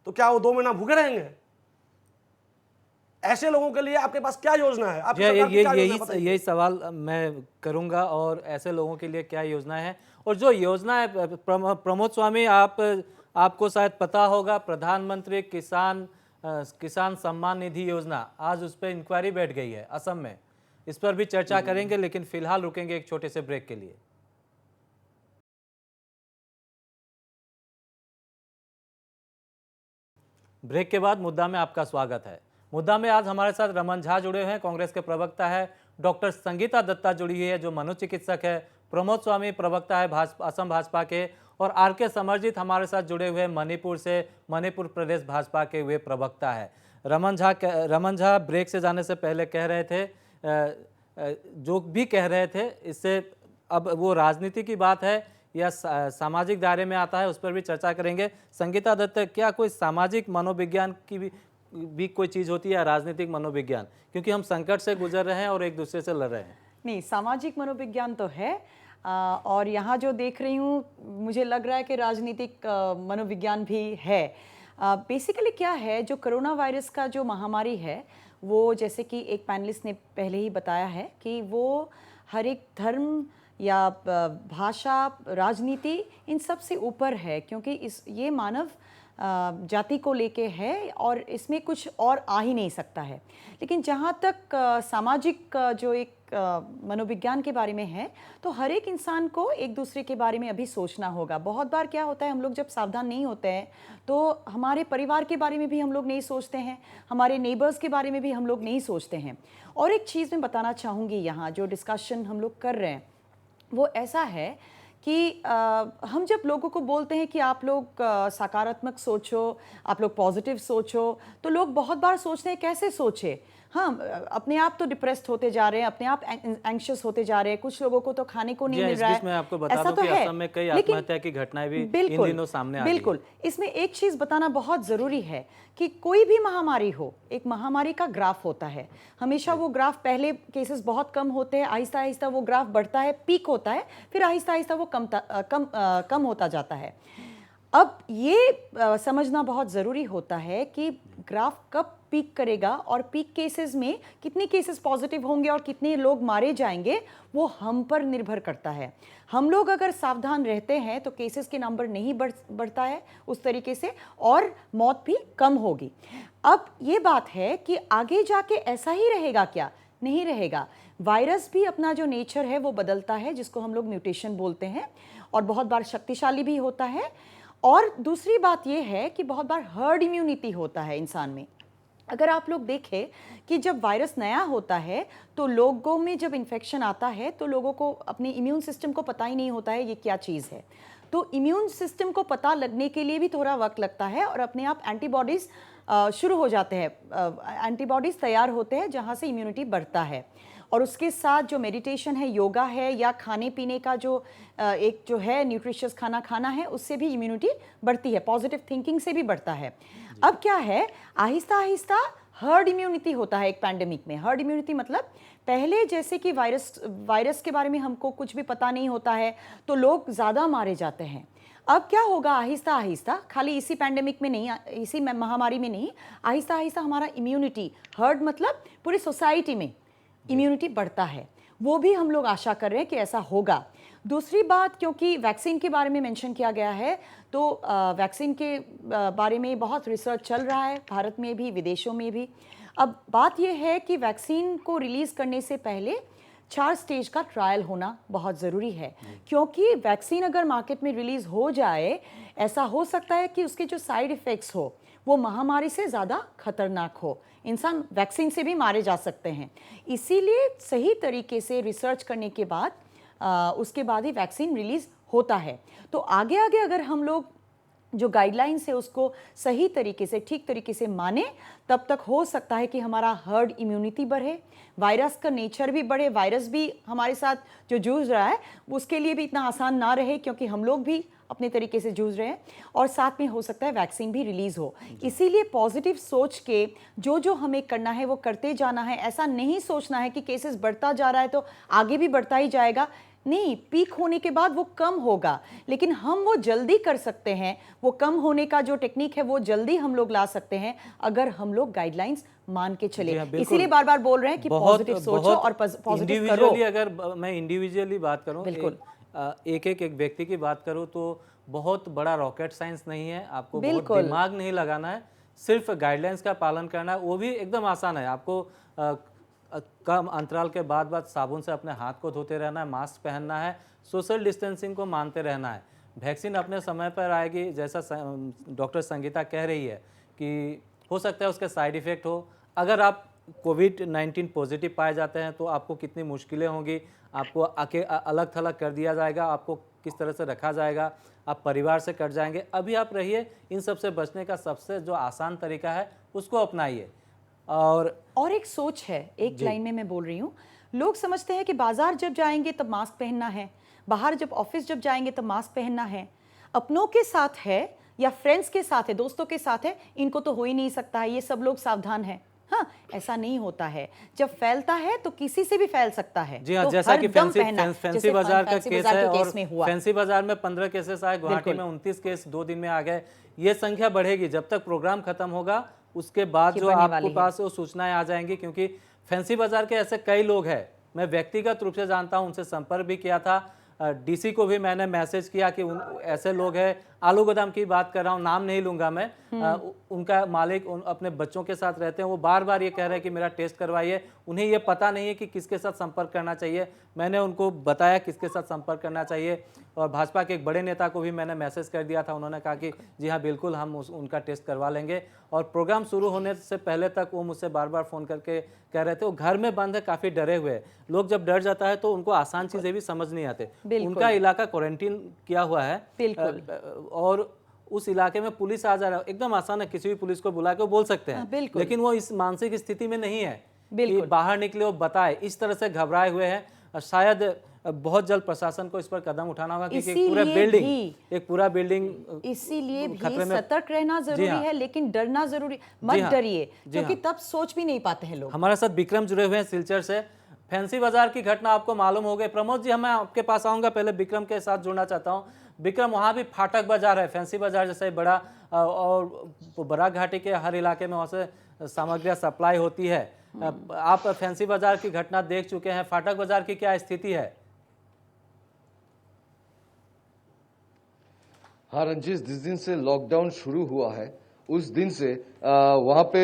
तो क्या वो 2 महीना भूखे रहेंगे? ऐसे लोगों के लिए आपके पास क्या योजना है? आपकी सरकार की क्या योजना है बताइए? यही सवाल मैं करूंगा, और ऐसे लोगों के लिए क्या योजना है। और जो योजना है प्रमोद स्वामी, आपको शायद पता होगा, प्रधानमंत्री किसान सम्मान निधि योजना, आज उस पर इंक्वायरी बैठ गई है असम में। इस पर भी चर्चा करेंगे, लेकिन फिलहाल रुकेंगे एक छोटे से ब्रेक के लिए। ब्रेक के बाद मुद्दा में आपका स्वागत है। मुद्दा में आज हमारे साथ रमन झा जुड़े हुए हैं, कांग्रेस के प्रवक्ता है। डॉक्टर संगीता दत्ता जुड़ी हुई है, जो मनोचिकित्सक है। प्रमोद स्वामी प्रवक्ता है असम भाजपा के, और आर.के. समरजीत हमारे साथ जुड़े हुए मणिपुर से, मणिपुर प्रदेश भाजपा के वे प्रवक्ता है। रमन झा ब्रेक से जाने से पहले कह रहे थे, जो भी कह रहे थे, इससे अब वो राजनीति की बात है या सामाजिक दायरे में आता है, उस पर भी चर्चा करेंगे। संगीता दत्त, क्या कोई सामाजिक मनोविज्ञान की भी कोई चीज़ होती है या राजनीतिक मनोविज्ञान? क्योंकि हम संकट से गुजर रहे हैं और एक दूसरे से लड़ रहे हैं। नहीं, सामाजिक मनोविज्ञान तो है, और यहाँ जो देख रही हूँ मुझे लग रहा है कि राजनीतिक मनोविज्ञान भी है। बेसिकली क्या है, जो कोरोना वायरस का जो महामारी है, वो जैसे कि एक पैनलिस्ट ने पहले ही बताया है कि वो हर एक धर्म या भाषा, राजनीति, इन सब से ऊपर है, क्योंकि ये मानव जाति को लेके है और इसमें कुछ और आ ही नहीं सकता है। लेकिन जहाँ तक सामाजिक जो एक मनोविज्ञान के बारे में है, तो हर एक इंसान को एक दूसरे के बारे में अभी सोचना होगा। बहुत बार क्या होता है, हम लोग जब सावधान नहीं होते हैं तो हमारे परिवार के बारे में भी हम लोग नहीं सोचते हैं, हमारे नेबर्स के बारे में भी हम लोग नहीं सोचते हैं। और एक चीज़ मैं बताना चाहूँगी, यहाँ जो डिस्कशन हम लोग कर रहे हैं वो ऐसा है कि हम जब लोगों को बोलते हैं कि आप लोग सकारात्मक सोचो, आप लोग पॉजिटिव सोचो, तो लोग बहुत बार सोचते हैं कैसे सोचे। हाँ, अपने आप तो डिप्रेस्ड होते जा रहे हैं, अपने आप एंग्शियस होते जा रहे हैं, कुछ लोगों को तो खाने को नहीं मिल रहा है। मैं आपको बता दूं कि असम में कई आत्महत्या की घटनाएं भी इन दिनों सामने आ रही हैं। बिल्कुल, इसमें एक चीज़ बताना बहुत ज़रूरी है कि कोई भी महामारी हो, एक महामारी का ग्राफ होता है। हमेशा वो ग्राफ, पहले केसेस बहुत कम होते हैं, आहिस्ता आहिस्ता वो ग्राफ बढ़ता है, पीक होता है, फिर आहिस्ता आहिस्ता वो कम होता जाता है। अब ये समझना बहुत ज़रूरी होता है कि ग्राफ कब पीक करेगा और पीक केसेस में कितने केसेस पॉजिटिव होंगे और कितने लोग मारे जाएंगे, वो हम पर निर्भर करता है। हम लोग अगर सावधान रहते हैं तो केसेस के नंबर नहीं बढ़ता है उस तरीके से, और मौत भी कम होगी। अब ये बात है कि आगे जाके ऐसा ही रहेगा क्या? नहीं रहेगा। वायरस भी अपना जो नेचर है वो बदलता है, जिसको हम लोग म्यूटेशन बोलते हैं, और बहुत बार शक्तिशाली भी होता है। और दूसरी बात यह है कि बहुत बार हर्ड इम्यूनिटी होता है इंसान में। अगर आप लोग देखें कि जब वायरस नया होता है तो लोगों में जब इन्फेक्शन आता है तो लोगों को अपने इम्यून सिस्टम को पता ही नहीं होता है ये क्या चीज़ है। तो इम्यून सिस्टम को पता लगने के लिए भी थोड़ा वक्त लगता है, और अपने आप एंटीबॉडीज़ शुरू हो जाते हैं, एंटीबॉडीज़ तैयार होते हैं, जहाँ से इम्यूनिटी बढ़ता है। और उसके साथ जो मेडिटेशन है, योगा है, या खाने पीने का जो एक जो है न्यूट्रिशियस खाना खाना है, उससे भी इम्यूनिटी बढ़ती है, पॉजिटिव थिंकिंग से भी बढ़ता है। अब क्या है, आहिस्ता आहिस्ता हर्ड इम्यूनिटी होता है एक पैंडेमिक में। हर्ड इम्यूनिटी मतलब पहले जैसे कि वायरस के बारे में हमको कुछ भी पता नहीं होता है तो लोग ज़्यादा मारे जाते हैं। अब क्या होगा, आहिस्ता आहिस्ता, खाली इसी पैंडेमिक में नहीं, इसी महामारी में नहीं, आहिस्ता आहिस्ता हमारा इम्यूनिटी, हर्ड मतलब पूरी सोसाइटी में इम्यूनिटी बढ़ता है। वो भी हम लोग आशा कर रहे हैं कि ऐसा होगा। दूसरी बात, क्योंकि वैक्सीन के बारे में मेंशन किया गया है, तो वैक्सीन के बारे में बहुत रिसर्च चल रहा है, भारत में भी, विदेशों में भी। अब बात यह है कि वैक्सीन को रिलीज़ करने से पहले 4 स्टेज का ट्रायल होना बहुत ज़रूरी है, क्योंकि वैक्सीन अगर मार्केट में रिलीज़ हो जाए, ऐसा हो सकता है कि उसके जो साइड इफ़ेक्ट्स हो वो महामारी से ज़्यादा खतरनाक हो, इंसान वैक्सीन से भी मारे जा सकते हैं। इसीलिए सही तरीके से रिसर्च करने के बाद उसके बाद ही वैक्सीन रिलीज होता है। तो आगे आगे अगर हम लोग जो गाइडलाइंस है उसको सही तरीके से, ठीक तरीके से माने, तब तक हो सकता है कि हमारा हर्ड इम्यूनिटी बढ़े, वायरस का नेचर भी बढ़े, वायरस भी हमारे साथ जो जूझ रहा है उसके लिए भी इतना आसान ना रहे, क्योंकि हम लोग भी अपने तरीके से जूझ रहे हैं, और साथ में हो सकता है वैक्सीन भी रिलीज हो। इसीलिए पॉजिटिव सोच के जो जो हमें करना है वो करते जाना है। ऐसा नहीं सोचना है कि केसेस बढ़ता जा रहा है तो आगे भी बढ़ता ही जाएगा। नहीं, पीक होने के बाद वो कम होगा, लेकिन हम वो जल्दी कर सकते हैं। वो कम होने का जो टेक्निक है वो जल्दी हम लोग ला सकते हैं अगर हम लोग गाइडलाइंस मान के चले। इसीलिए बार बार बोल रहे हैं कि पॉजिटिव सोचो और पॉजिटिव करो। अगर मैं इंडिविजुअली बात करूं, बिल्कुल एक व्यक्ति की बात करूं तो बहुत बड़ा रॉकेट साइंस नहीं है, आपको बहुत दिमाग नहीं लगाना है, सिर्फ गाइडलाइंस का पालन करना है, वो भी एकदम आसान है। आपको कम अंतराल के बाद साबुन से अपने हाथ को धोते रहना है, मास्क पहनना है, सोशल डिस्टेंसिंग को मानते रहना है। वैक्सीन अपने समय पर आएगी, जैसा डॉक्टर संगीता कह रही है कि हो सकता है उसके साइड इफ़ेक्ट हो। अगर आप कोविड-19 पॉजिटिव पाए जाते हैं तो आपको कितनी मुश्किलें होंगी, आपको अलग थलग कर दिया जाएगा, आपको किस तरह से रखा जाएगा, आप परिवार से कट जाएंगे। अभी आप रहिए, इन सब से बचने का सबसे जो आसान तरीका है उसको अपनाइए। और एक सोच है, एक लाइन में मैं बोल रही हूँ, लोग समझते हैं कि बाजार जब जाएंगे तब मास्क पहनना है, बाहर जब ऑफिस जब जाएंगे तब मास्क पहनना है, अपनों के साथ है या फ्रेंड्स के साथ है, दोस्तों के साथ है, इनको तो हो ही नहीं सकता है, ये सब लोग सावधान हैं। हाँ, ऐसा नहीं होता है। जब फैलता है तो किसी से भी फैल सकता है। जी हाँ, तो जैसा कि फैंसी बाजार का केस है, और फैंसी बाजार में 15 केसेस आए, गुवाहाटी में 29 केस 2 दिन में आ गए। ये संख्या बढ़ेगी जब तक प्रोग्राम खत्म होगा, उसके बाद जो आपके पास वो सूचनाएं आ जाएंगी, क्योंकि फैंसी बाजार के ऐसे कई लोग हैं, मैं व्यक्तिगत रूप से जानता हूं, उनसे संपर्क भी किया था, डीसी को भी मैंने मैसेज किया कि ऐसे लोग हैं, आलू गोदाम की बात कर रहा हूँ, नाम नहीं लूंगा मैं, उनका मालिक अपने बच्चों के साथ रहते हैं, वो बार बार ये कह रहे हैं कि मेरा टेस्ट करवाइए। उन्हें ये पता नहीं है कि किसके साथ संपर्क करना चाहिए। मैंने उनको बताया किसके साथ संपर्क करना चाहिए, और भाजपा के एक बड़े नेता को भी मैंने मैसेज कर दिया था, उन्होंने कहा कि जी हाँ बिल्कुल हम उनका टेस्ट करवा लेंगे। और प्रोग्राम शुरू होने से पहले तक वो मुझसे बार बार फ़ोन करके कह रहे थे, वो घर में बंद है, काफ़ी डरे हुए हैं। लोग जब डर जाता है तो उनको आसान चीज़ें भी समझ नहीं आते। उनका इलाका क्वारंटीन किया हुआ है, और उस इलाके में पुलिस आ जा रहा है, एकदम आसान है, किसी भी पुलिस को बुला के बोल सकते हैं, लेकिन वो इस मानसिक स्थिति में नहीं है कि बाहर निकले और बताए। इस तरह से घबराए हुए हैं। शायद बहुत जल्द प्रशासन को इस पर कदम उठाना होगा, क्योंकि एक पूरा बिल्डिंग इसीलिए भी सतर्क रहना जरूरी है, लेकिन डरना जरूरी मत डरिए, क्योंकि तब सोच भी नहीं पाते हैं लोग। हमारे साथ विक्रम जुड़े हुए हैं सिलचर से। फैंसी बाजार की घटना आपको मालूम हो गई। प्रमोद जी, मैं आपके पास आऊंगा, पहले विक्रम के साथ जुड़ना चाहता हूं। विक्रम, वहाँ भी फाटक बाजार है, फैंसी बाजार जैसे बड़ा, और बराक घाटी के हर इलाके में वहाँ से सामग्रियाँ सप्लाई होती है। आप फैंसी बाजार की घटना देख चुके हैं, फाटक बाजार की क्या स्थिति है? हाँ रंजीत, जिस दिन से लॉकडाउन शुरू हुआ है उस दिन से वहाँ पे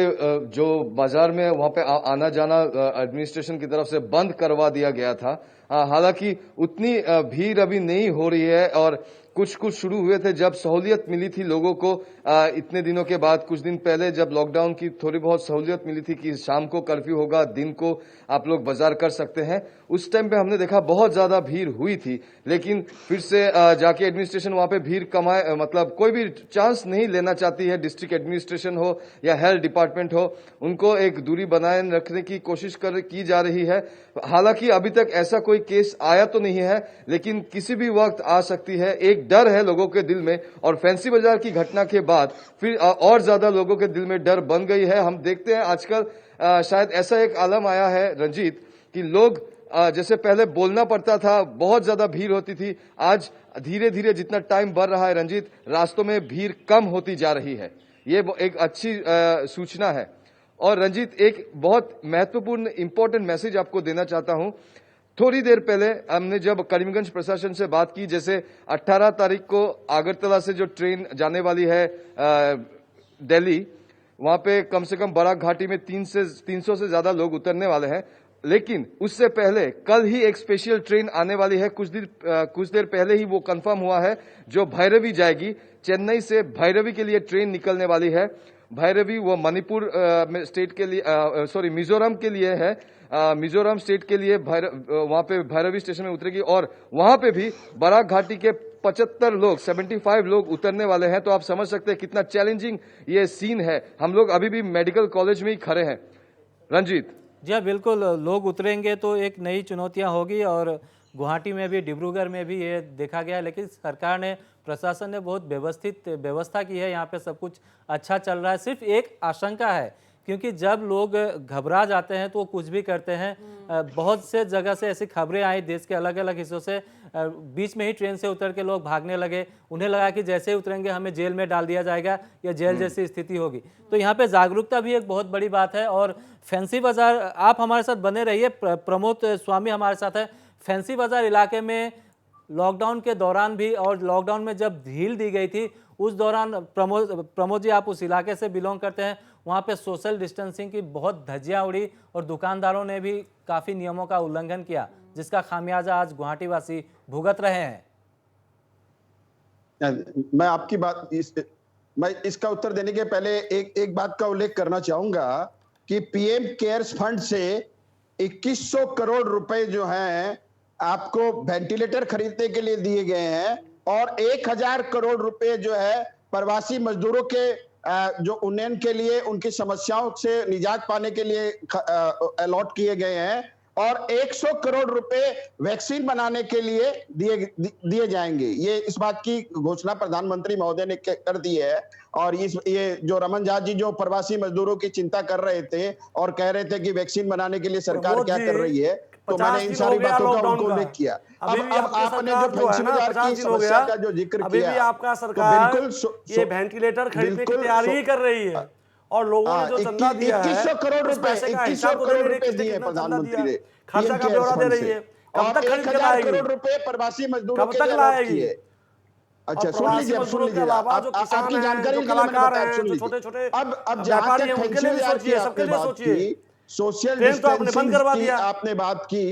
जो बाजार में वहाँ पे आना जाना एडमिनिस्ट्रेशन की तरफ से बंद करवा दिया गया था। हालांकि उतनी भीड़ अभी नहीं हो रही है, और कुछ शुरू हुए थे जब सहूलियत मिली थी लोगों को। इतने दिनों के बाद कुछ दिन पहले जब लॉकडाउन की थोड़ी बहुत सहूलियत मिली थी कि शाम को कर्फ्यू होगा, दिन को आप लोग बाजार कर सकते हैं, उस टाइम पे हमने देखा बहुत ज्यादा भीड़ हुई थी। लेकिन फिर से जाके एडमिनिस्ट्रेशन वहाँ पे भीड़ कमाए, मतलब कोई भी चांस नहीं लेना चाहती है। डिस्ट्रिक्ट एडमिनिस्ट्रेशन हो या हेल्थ डिपार्टमेंट हो, उनको एक दूरी बनाए रखने की कोशिश की जा रही है। हालांकि अभी तक ऐसा कोई केस आया तो नहीं है, लेकिन किसी भी वक्त आ सकती है। एक डर है लोगों के दिल में, और फैंसी बाजार की घटना के बाद फिर और ज्यादा लोगों के दिल में डर बन गई है। हम देखते हैं आजकल शायद ऐसा एक आलम आया है रंजीत कि लोग जैसे पहले बोलना पड़ता था, बहुत ज्यादा भीड़ होती थी, आज धीरे धीरे जितना टाइम बढ़ रहा है रंजीत, रास्तों में भीड़ कम होती जा रही है। ये एक अच्छी सूचना है। और रंजीत, एक बहुत महत्वपूर्ण इंपॉर्टेंट मैसेज आपको देना चाहता हूं। थोड़ी देर पहले हमने जब करीमगंज प्रशासन से बात की, जैसे 18 तारीख को अगरतला से जो ट्रेन जाने वाली है दिल्ली, वहां पे कम से कम बराक घाटी में 300 से ज्यादा लोग उतरने वाले हैं। लेकिन उससे पहले कल ही एक स्पेशल ट्रेन आने वाली है, कुछ देर पहले ही वो कंफर्म हुआ है, जो भैरवी जाएगी। चेन्नई से भैरवी के लिए ट्रेन निकलने वाली है। भैरवी वो मणिपुर स्टेट के लिए सॉरी मिजोरम के लिए है। मिजोरम स्टेट के लिए वहां पे भैरवी स्टेशन में उतरेगी और वहां पे भी बराक घाटी के 75 लोग उतरने वाले हैं। तो आप समझ सकते हैं कितना चैलेंजिंग ये सीन है। हम लोग अभी भी मेडिकल कॉलेज में ही खड़े हैं। रंजीत जी हाँ, बिल्कुल, लोग उतरेंगे तो एक नई चुनौतियां होगी और गुवाहाटी में भी, डिब्रूगढ़ में भी ये देखा गया है। लेकिन सरकार ने, प्रशासन ने बहुत व्यवस्थित व्यवस्था की है, यहाँ पे सब कुछ अच्छा चल रहा है। सिर्फ एक आशंका है, क्योंकि जब लोग घबरा जाते हैं तो वो कुछ भी करते हैं। बहुत से जगह से ऐसी खबरें आई, देश के अलग अलग हिस्सों से, बीच में ही ट्रेन से उतर के लोग भागने लगे। उन्हें लगा कि जैसे ही उतरेंगे हमें जेल में डाल दिया जाएगा या जेल जैसी स्थिति होगी। तो यहाँ पे जागरूकता भी एक बहुत बड़ी बात है। और फैंसी बाजार, आप हमारे साथ बने रहिए, प्रमोद स्वामी हमारे साथ है। फैंसी बाजार इलाके में लॉकडाउन के दौरान भी और लॉकडाउन में जब ढील दी गई थी उस दौरान, प्रमोद जी आप उस इलाके से बिलोंग करते हैं, वहाँ पे सोशल डिस्टेंसिंग की बहुत धज्जियां उड़ी और दुकानदारों ने भी काफ़ी नियमों का उल्लंघन किया, जिसका खामियाजा आज गुवाहाटी वासी भुगत रहे हैं। मैं आपकी बात मैं इसका उत्तर देने के पहले एक बात का उल्लेख करना चाहूंगा कि पीएम केयर्स फंड से 2100 करोड़ रुपए जो हैं आपको वेंटिलेटर खरीदने के लिए दिए गए हैं और 1000 करोड़ रुपए जो है प्रवासी मजदूरों के जो उन्नयन के लिए, उनकी समस्याओं से निजात पाने के लिए अलॉट किए गए हैं और 100 करोड़ रुपए वैक्सीन बनाने के लिए दिए जाएंगे। ये इस बात की घोषणा प्रधानमंत्री महोदय ने कर दी है। और ये जो रमन झा जी जो प्रवासी मजदूरों की चिंता कर रहे थे और कह रहे थे कि वैक्सीन बनाने के लिए सरकार क्या कर रही है, तो मैंने इन सारी बातों का उनको उल्लेख किया। अब आपने जो फैंसी बाजार की समस्या का जो जिक्र अभी किया, भी आपका सरकार बिल्कुल ये वेंटिलेटर खरीदने की तैयारी ही कर रही है और लोगों ने जो चंदा दिया है 2100 करोड़ उस रुपए, पैसे का 2100 हिसाब तो करोड़ दे रही रुपए है, दिए कितना चंदा प्रधानमंत्री दिया, ने खर्चा का ब्यौरा दे रही है। कब तक खरीद के 1000 लाएगी, करोड़ रुपए प्रवासी मजदूरों कब के तक लिए लाएगी? अच्छा, सुन प्रवासी लीजिए, अब सुन मजदूरों के लीजिए, अलावा जो किसान आपकी हैं, जानकारी जो के लिए मैंने कलाकार बताया, हैं, सुन जो लीजिए। छोटे-छोटे अब जहां व्यापारी तक हैं, उनके फैंसी लिए भी बाजार की सोचिए, सबके आपने लिए बात सोचिए। की, सोशल ट्रेन तो आपने बंद डिस्टेंसिंग करवा की दिया। आपने बात की,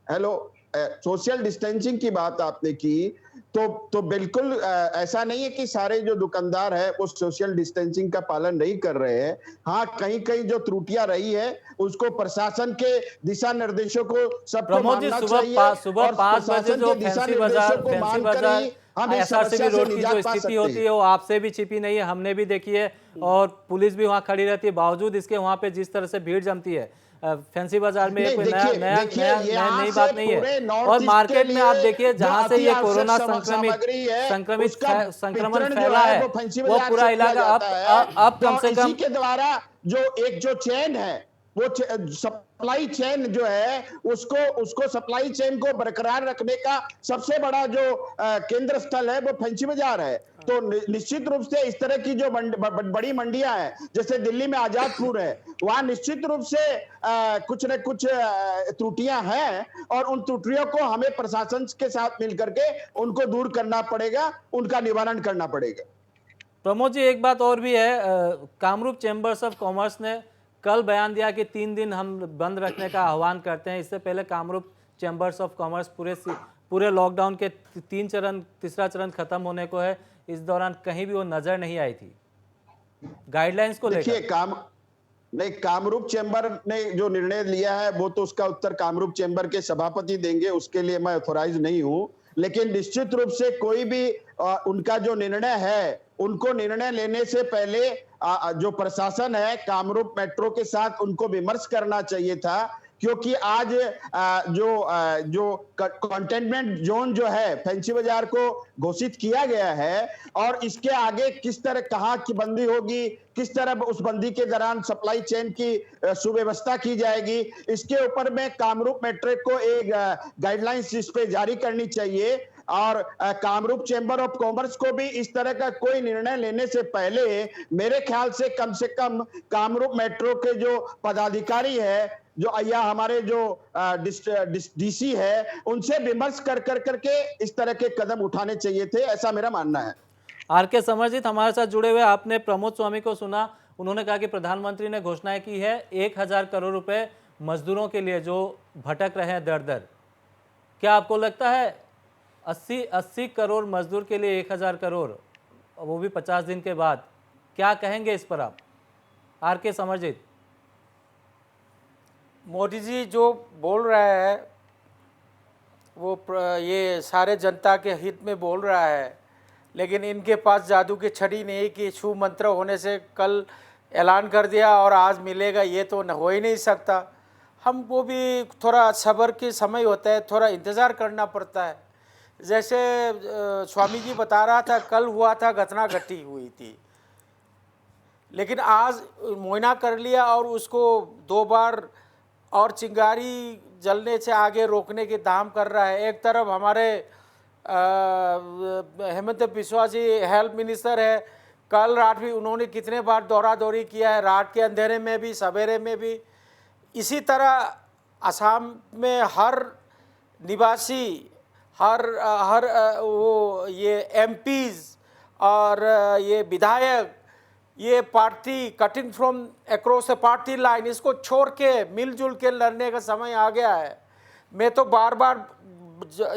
हेलो, सोशल डिस्टेंसिंग की बात आपने की, तो बिल्कुल ऐसा नहीं है कि सारे जो दुकानदार है वो सोशल डिस्टेंसिंग का पालन नहीं कर रहे हैं। हाँ, कहीं कहीं जो त्रुटियां रही है उसको प्रशासन के दिशा निर्देशों को सबको प्रमोद जी, मानना सुबह चाहिए सुबह और 5 बजे प्रशासन जो के दिशा फैंसी बाजार, निर्देशों को मानकर ही हम इस एसआरसीबी समस्या से रोड की जो निजात पा स्थिति सकते होती हैं। है वो आपसे भी छिपी नहीं है, हमने भी देखी है और पुलिस भी वहाँ खड़ी रहती है। बावजूद इसके वहाँ पे जिस तरह से भीड़ जमती है फैंसी बाजार में, ये कोई नई बात नहीं है। और मार्केट में आप देखिए, जहाँ से ये कोरोना संक्रमण फैला है वो पूरा इलाका अब कम से कम के द्वारा जो चेन है, वो सप्लाई चेन जो है उसको सप्लाई चेन को बरकरार रखने का सबसे बड़ा जो केंद्र स्थल है वो फैंसी बाजार है। तो निश्चित रूप से इस तरह की जो बड़ी मंडियां हैं, जैसे दिल्ली में आजादपुर है, वहां निश्चित रूप से कुछ न कुछ त्रुटियां हैं और उन त्रुटियों को हमें प्रशासन के साथ मिलकर के उनको दूर करना पड़ेगा, उनका निवारण करना पड़ेगा। प्रमोद जी, एक बात और भी है, कामरूप चैम्बर्स ऑफ कॉमर्स ने कल बयान दिया कि 3 दिन हम बंद रखने का आह्वान करते हैं। इससे पहले कामरूप चैम्बर्स ऑफ कॉमर्स पूरे लॉकडाउन के 3 चरण, तीसरा चरण खत्म होने को है, इस दौरान कहीं भी वो नजर नहीं आई थी गाइडलाइंस को लेकर। देखिए, कामरूप चैम्बर ने जो निर्णय लिया है वो तो उसका उत्तर कामरूप चैम्बर के सभापति देंगे, उसके लिए मैं ऑथोराइज नहीं हूं। लेकिन निश्चित रूप से कोई भी उनका जो निर्णय है, उनको निर्णय लेने से पहले जो प्रशासन है कामरूप मेट्रो के साथ उनको विमर्श करना चाहिए था, क्योंकि आज जो कंटेनमेंट जोन जो है फैंसी बाजार को घोषित किया गया है और इसके आगे किस तरह कहाँ की बंदी होगी, किस तरह उस बंदी के दौरान सप्लाई चेन की सुव्यवस्था की जाएगी, इसके ऊपर में कामरूप मेट्रो को एक गाइडलाइंस इस पे जारी करनी चाहिए। और कामरूप चैम्बर ऑफ कॉमर्स को भी इस तरह का कोई निर्णय लेने से पहले मेरे ख्याल से कम कामरूप मेट्रो के जो पदाधिकारी है, जो या हमारे जो डीसी है, उनसे विमर्श करके इस तरह के कदम उठाने चाहिए थे, ऐसा मेरा मानना है। आर.के. समरजीत हमारे साथ जुड़े हुए, आपने प्रमोद स्वामी को सुना, उन्होंने कहा कि प्रधानमंत्री ने घोषणा की है 1000 करोड़ रुपए मजदूरों के लिए जो भटक रहे हैं दर दर। क्या आपको लगता है 80 करोड़ मजदूर के लिए 1000 करोड़, वो भी 50 दिन के बाद, क्या कहेंगे इस पर आप? RK समरजीत। मोदी जी जो बोल रहा है वो ये सारे जनता के हित में बोल रहा है, लेकिन इनके पास जादू की छड़ी नहीं कि छू मंत्र होने से कल ऐलान कर दिया और आज मिलेगा, ये तो हो ही नहीं सकता। हमको भी थोड़ा सब्र के समय होता है, थोड़ा इंतज़ार करना पड़ता है। जैसे स्वामी जी बता रहा था, कल हुआ था घटना घटी हुई थी, लेकिन आज मुआयना कर लिया और उसको 2 बार और चिंगारी जलने से आगे रोकने की दाम कर रहा है। एक तरफ हमारे हेमंत बिस्वा जी हेल्थ मिनिस्टर है, कल रात भी उन्होंने कितने बार दौरा दौरी किया है, रात के अंधेरे में भी सवेरे में भी। इसी तरह असम में हर निवासी हर वो ये एमपीज और ये विधायक, ये party cutting from across the party line, इसको छोड़ के मिलजुल के लड़ने का समय आ गया है। मैं तो बार बार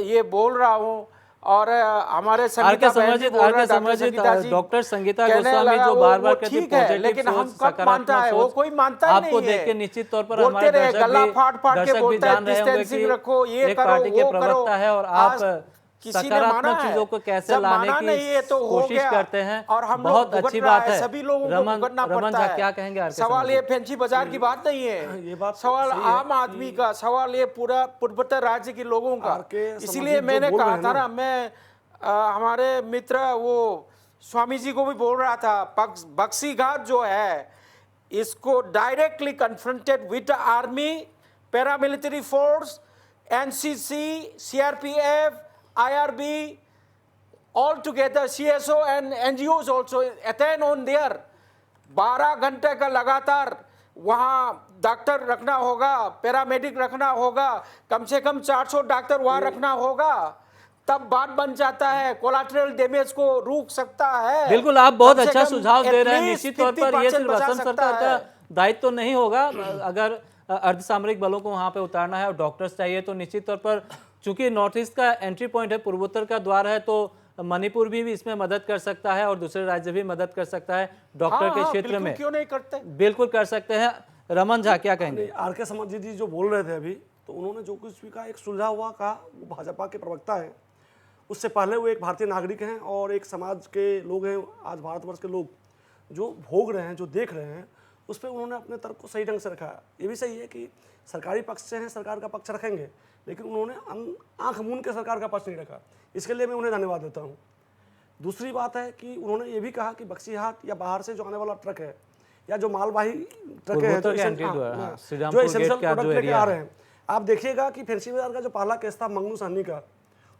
ये बोल रहा हूँ और हमारे RK समरजीत, डॉक्टर संगीता गोस्वामी जो बार बार कहती ठीक है, लेकिन हम कब मानता है, वो कोई मानता नहीं है। आपको देख के निश्चित तौर पर बोलते हमारे रहे, गला फाड़ फाड़ के दर्शक भी बोलता है, जान रहे होंगे डिस्टेंसिंग रखो, कि ये एक करो, पार्टी के वो करो। प्रवक्ता है और आज आप किसी ने माना सकारात्मक है, चीजों को कैसे जब लाने माना नहीं है की तो हो कोशिश गया। करते हैं, और हम लोग बहुत भुगत अच्छी रहा बात है, है। सभी लोगों को भुगतना रमन पड़ता झा है। क्या कहेंगे RK सवाल ये समरजीत? फैंसी बाजार की बात नहीं है, ये बात सवाल सही है आम आदमी का, सवाल ये पूरा पूर्वोत्तर राज्य के लोगों का। RK इसलिए समरजीत जो मैंने बोल रहे कहा हैं था ना, ना, मैं हमारे मित्र वो स्वामी जी को भी बोल रहा था, बक्सीघाट जो है इसको directly confronted with army, paramilitary force, NCC, CRPF, IRB, all together, CSO and NGOs also attend on there। 12 घंटे का लगातार वहाँ डॉक्टर रखना होगा, पैरामेडिक रखना होगा, कम से कम 400 डॉक्टर वहाँ रखना होगा, तब बात बन जाता है, कोलैटरल डैमेज को रोक सकता है। बिल्कुल, आप बहुत कम से अच्छा कम सुझाव दे रहे हैं। at least निश्चित तौर पर ये 50% सिर्फ बचा असम सकता सरकार का है। दायित्व तो नहीं होगा। अगर अर्धसामरिक बलों को वहां पे उतारना है और डॉक्टर्स चाहिए तो निश्चित तौर पर, चूंकि नॉर्थ ईस्ट का एंट्री पॉइंट है, पूर्वोत्तर का द्वार है, तो मणिपुर भी इसमें मदद कर सकता है और दूसरे राज्य भी मदद कर सकता है डॉक्टर के क्षेत्र बिल्कुल, में। क्यों नहीं करते? बिल्कुल कर सकते हैं। रमन झा क्या कहेंगे? RK समरजीत जी जो बोल रहे थे अभी, तो उन्होंने जो कुछ भी कहा, एक सुलझा हुआ कहा। वो भाजपा के प्रवक्ता हैं, उससे पहले वो एक भारतीय नागरिक हैं और एक समाज के लोग हैं। आज भारतवर्ष के लोग जो भोग रहे हैं, जो देख रहे हैं, उस पर उन्होंने अपने तर्क को सही ढंग से रखा। ये भी सही है कि सरकारी पक्ष से हैं, सरकार का पक्ष रखेंगे, लेकिन उन्होंने आंख मूंद के सरकार का पक्ष नहीं रखा। इसके लिए मैं उन्हें धन्यवाद देता हूँ। दूसरी बात है कि उन्होंने ये भी कहा कि बक्सीहाट या बाहर से जो आने वाला ट्रक है या जो मालवाही ट्रक है, जो एसेंशियल प्रोडक्ट लेके आ रहे हैं, आप देखिएगा कि फैंसी बाजार का जो पहला केस था, मंगनू सहनी का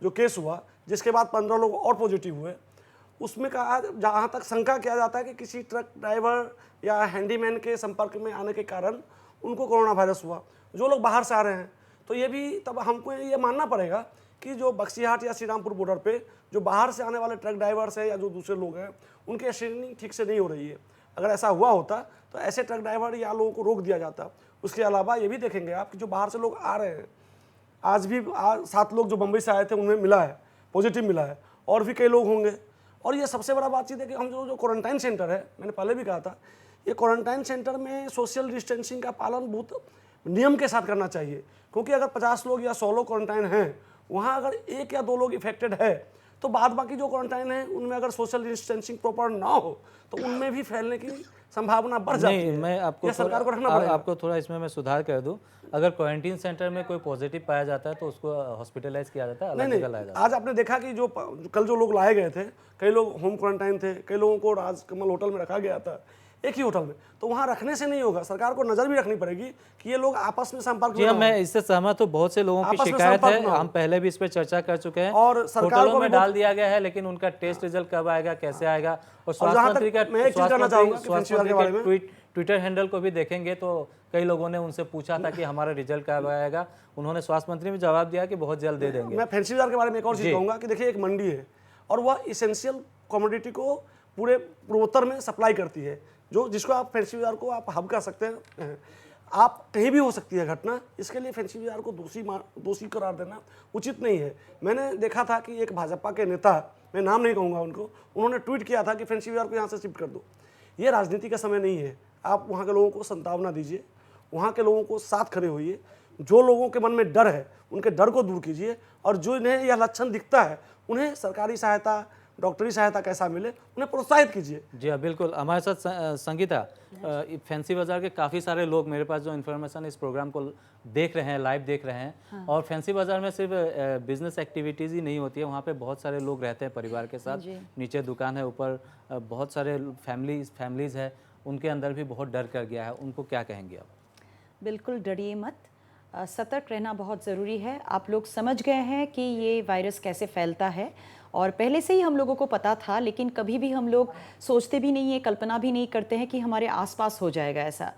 जो केस हुआ, जिसके बाद 15 लोग और पॉजिटिव हुए, उसमें कहा, जहाँ तक शंका किया जाता है कि किसी ट्रक ड्राइवर या हैंडीमैन के संपर्क में आने के कारण उनको कोरोना वायरस हुआ, जो लोग बाहर से आ रहे हैं। तो ये भी तब हमको ये मानना पड़ेगा कि जो बक्सीहाट या श्रीरामपुर बॉर्डर पे जो बाहर से आने वाले ट्रक ड्राइवर्स हैं या जो दूसरे लोग हैं, उनकी स्क्रीनिंग ठीक से नहीं हो रही है। अगर ऐसा हुआ होता तो ऐसे ट्रक ड्राइवर या लोगों को रोक दिया जाता। उसके अलावा ये भी देखेंगे आप कि जो बाहर से लोग आ रहे हैं, आज भी 7 लोग जो बम्बई से आए थे उनमें मिला है, पॉजिटिव मिला है, और भी कई लोग होंगे। और ये सबसे बड़ा बातचीत है कि हम जो क्वारंटाइन सेंटर है, मैंने पहले भी कहा था, ये क्वारंटाइन सेंटर में सोशल डिस्टेंसिंग का पालन बहुत नियम के साथ करना चाहिए। क्योंकि अगर 50 लोग या 100 लोग क्वारंटाइन हैं, वहाँ अगर 1 या 2 लोग इफेक्टेड है, तो बाद बाकी जो क्वारंटाइन है उनमें अगर सोशल डिस्टेंसिंग प्रॉपर ना हो तो उनमें भी फैलने की संभावना बढ़ जाती है। मैं आपको सरकार को रखना पड़ेगा। आपको थोड़ा इसमें मैं सुधार कर दूं। अगर क्वारंटीन सेंटर में कोई पॉजिटिव पाया जाता है तो उसको हॉस्पिटलाइज किया जाता है, अलग जगह लाया जाता है। आज आपने देखा कि जो कल जो लोग लाए गए थे, कई लोग होम क्वारंटाइन थे, कई लोगों को राजकमल होटल में रखा गया था, एक ही होटल में। तो वहाँ रखने से नहीं होगा, सरकार को नजर भी रखनी पड़ेगी कि ये लोग आपस में संपर्क जी हाँ, मैं इससे सहमत हूँ। बहुत से लोगों की आपस में शिकायत है, संपर्क ना हो। हम पहले भी इस पर चर्चा कर चुके हैं। और सरकार होटलों को में भी डाल दिया गया है, लेकिन उनका टेस्ट रिजल्ट कब आएगा, कैसे आएगा, और जहाँ स्वास्थ्य तक मंत्री का मैं एक चीज़ कहना चाहूँगा कि फैंसी बाजार के बारे में, ट्विटर हैंडल को भी देखेंगे तो कई लोगों ने उनसे पूछा था कि हमारा रिजल्ट कब आएगा। उन्होंने स्वास्थ्य मंत्री में जवाब दिया कि बहुत जल्द दे देंगे। मैं फैंसी बाजार के बारे में एक और चीज़ कहूँगा कि देखिए, एक मंडी है और वह इसेंशियल कमोडिटी को पूरे पूर्वोत्तर में सप्लाई करती है, जो जिसको आप फैंसी बाजार को आप हब कर सकते हैं। आप कहीं भी हो सकती है घटना, इसके लिए फैंसी बाजार को दोषी करार देना उचित नहीं है। मैंने देखा था कि एक भाजपा के नेता, मैं नाम नहीं कहूँगा उनको, उन्होंने ट्वीट किया था कि फैंसी बाजार को यहाँ से शिफ्ट कर दो। ये राजनीति का समय नहीं है। आप वहाँ के लोगों को संतावना दीजिए, वहाँ के लोगों को साथ खड़े होइए, जो लोगों के मन में डर है उनके डर को दूर कीजिए, और जो इन्हें यह लक्षण दिखता है उन्हें सरकारी सहायता, डॉक्टरी सहायता कैसा मिले उन्हें प्रोत्साहित कीजिए। जी हाँ, बिल्कुल। हमारे साथ संगीता, फैंसी बाजार के काफ़ी सारे लोग मेरे पास जो इन्फॉर्मेशन इस प्रोग्राम को देख रहे हैं, लाइव देख रहे हैं, और फैंसी बाजार में सिर्फ बिजनेस एक्टिविटीज़ ही नहीं होती है, वहाँ पे बहुत सारे लोग रहते हैं परिवार के साथ, नीचे दुकान है, ऊपर बहुत सारे फैमिलीज़ है, उनके अंदर भी बहुत डर कर गया है, उनको क्या कहेंगे आप? बिल्कुल डरिए मत, सतर्क रहना बहुत ज़रूरी है। आप लोग समझ गए हैं कि ये वायरस कैसे फैलता है, और पहले से ही हम लोगों को पता था, लेकिन कभी भी हम लोग सोचते भी नहीं है, कल्पना भी नहीं करते हैं कि हमारे आसपास हो जाएगा ऐसा।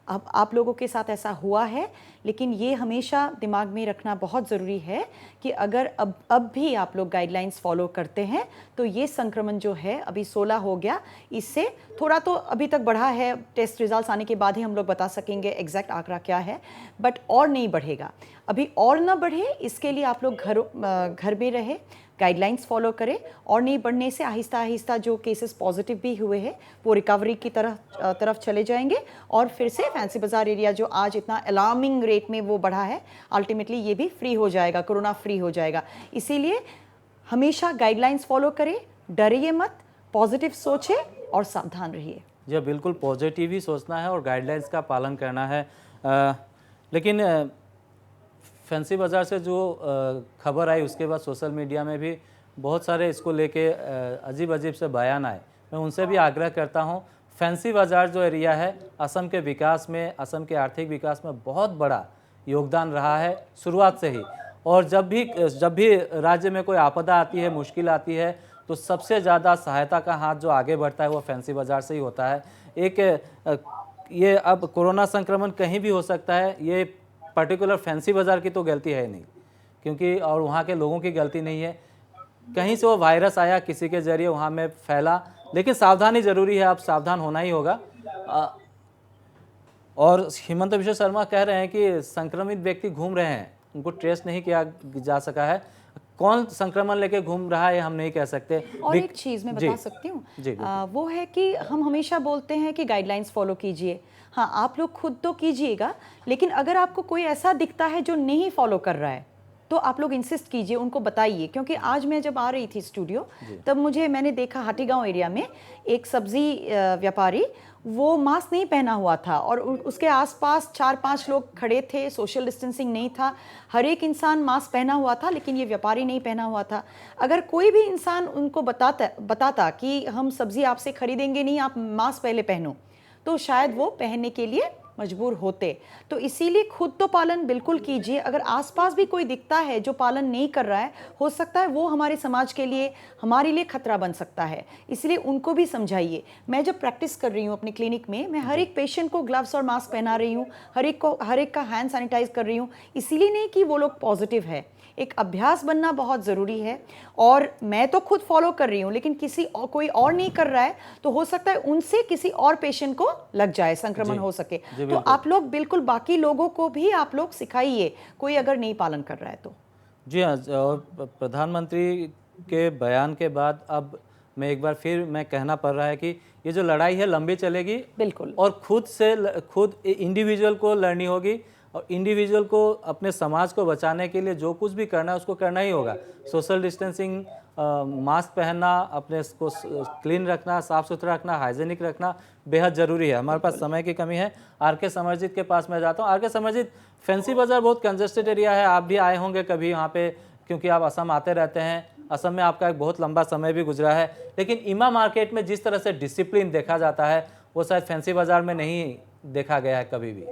अब आप लोगों के साथ ऐसा हुआ है, लेकिन ये हमेशा दिमाग में रखना बहुत ज़रूरी है कि अगर अब भी आप लोग गाइडलाइंस फॉलो करते हैं तो ये संक्रमण जो है अभी 16 हो गया, इससे थोड़ा तो अभी तक बढ़ा है, टेस्ट रिजल्ट्स आने के बाद ही हम लोग बता सकेंगे एग्जैक्ट आंकड़ा क्या है, बट और नहीं बढ़ेगा। अभी और ना बढ़े इसके लिए आप लोग घर में रहे, गाइडलाइंस फॉलो करें, और नहीं बढ़ने से आहिस्ता आहिस्ता जो केसेस पॉजिटिव भी हुए हैं वो रिकवरी की तरफ चले जाएंगे, और फिर से फैंसी बाजार एरिया जो आज इतना अलार्मिंग रेट में वो बढ़ा है, अल्टीमेटली ये भी फ्री हो जाएगा, कोरोना फ्री हो जाएगा। इसीलिए हमेशा गाइडलाइंस फॉलो करें, डरिए मत, पॉजिटिव सोचें और सावधान रहिए। जी बिल्कुल, पॉजिटिव ही सोचना है और गाइडलाइंस का पालन करना है। लेकिन फैंसी बाज़ार से जो खबर आई उसके बाद सोशल मीडिया में भी बहुत सारे इसको लेके अजीब अजीब से बयान आए। मैं उनसे भी आग्रह करता हूं, फैंसी बाज़ार जो एरिया है असम के विकास में, असम के आर्थिक विकास में बहुत बड़ा योगदान रहा है शुरुआत से ही, और जब भी राज्य में कोई आपदा आती है, मुश्किल आती है, तो सबसे ज़्यादा सहायता का हाथ जो आगे बढ़ता है वो फैंसी बाज़ार से ही होता है। ये अब कोरोना संक्रमण कहीं भी हो सकता है, ये पर्टिकुलर फैंसी बाज़ार की तो गलती है नहीं, क्योंकि और वहाँ के लोगों की गलती नहीं है, कहीं से वो वायरस आया, किसी के जरिए वहाँ में फैला, लेकिन सावधानी ज़रूरी है, अब सावधान होना ही होगा। और हिमंत विश्व शर्मा कह रहे हैं कि संक्रमित व्यक्ति घूम रहे हैं, उनको ट्रेस नहीं किया जा सका है, कौन संक्रमण लेके घूम रहा है हम नहीं कह सकते। और एक चीज़ मैं बता सकती हूँ, वो है कि हम हमेशा बोलते हैं कि गाइडलाइंस फॉलो कीजिए। हाँ, आप लोग खुद तो कीजिएगा, लेकिन अगर आपको कोई ऐसा दिखता है जो नहीं फॉलो कर रहा है तो आप लोग इंसिस्ट कीजिए, उनको बताइए। क्योंकि आज मैं जब आ रही थी स्टूडियो तब मैंने देखा हाटीगांव एरिया में एक सब्जी व्यापारी, वो मास्क नहीं पहना हुआ था और उसके आसपास 4-5 लोग खड़े थे, सोशल डिस्टेंसिंग नहीं था, हर एक इंसान मास्क पहना हुआ था, लेकिन ये व्यापारी नहीं पहना हुआ था। अगर कोई भी इंसान उनको बताता कि हम सब्जी आपसे खरीदेंगे नहीं, आप मास्क पहले पहनो, तो शायद वो पहनने के लिए मजबूर होते। तो इसीलिए खुद तो पालन बिल्कुल कीजिए। अगर आसपास भी कोई दिखता है जो पालन नहीं कर रहा है, हो सकता है वो हमारे समाज के लिए, हमारे लिए खतरा बन सकता है, इसलिए उनको भी समझाइए। मैं जब प्रैक्टिस कर रही हूँ अपनी क्लिनिक में, मैं हर एक पेशेंट को ग्लव्स और मास्क पहना रही हूँ, हर एक का हैंड सैनिटाइज कर रही हूँ, इसीलिए नहीं कि वो लोग पॉजिटिव है, एक अभ्यास बनना बहुत ज़रूरी है। और मैं तो खुद फॉलो कर रही हूँ, लेकिन कोई और नहीं कर रहा है तो हो सकता है उनसे किसी और पेशेंट को लग जाए, संक्रमण हो सके। तो आप लोग बिल्कुल बाकी लोगों को भी आप लोग सिखाइए, कोई अगर नहीं पालन कर रहा है तो। जी हाँ, और प्रधानमंत्री के बयान के बाद अब मैं एक बार फिर कहना पड़ रहा है कि ये जो लड़ाई है लंबी चलेगी, बिल्कुल, और खुद इंडिविजुअल को लड़नी होगी, और इंडिविजुअल को अपने समाज को बचाने के लिए जो कुछ भी करना है उसको करना ही होगा। सोशल डिस्टेंसिंग, मास्क पहनना, अपने को क्लीन रखना, साफ़ सुथरा रखना, हाइजीनिक रखना बेहद ज़रूरी है। हमारे पास समय की कमी है। आर के समरजीत के पास मैं जाता हूँ। आर के समरजीत, फैंसी बाज़ार बहुत कंजस्टेड एरिया है, आप भी आए होंगे कभी यहाँ पे, क्योंकि आप असम आते रहते हैं, असम में आपका एक बहुत लंबा समय भी गुजरा है, लेकिन इमा मार्केट में जिस तरह से डिसिप्लिन देखा जाता है वो शायद फैंसी बाज़ार में नहीं देखा गया है कभी भी।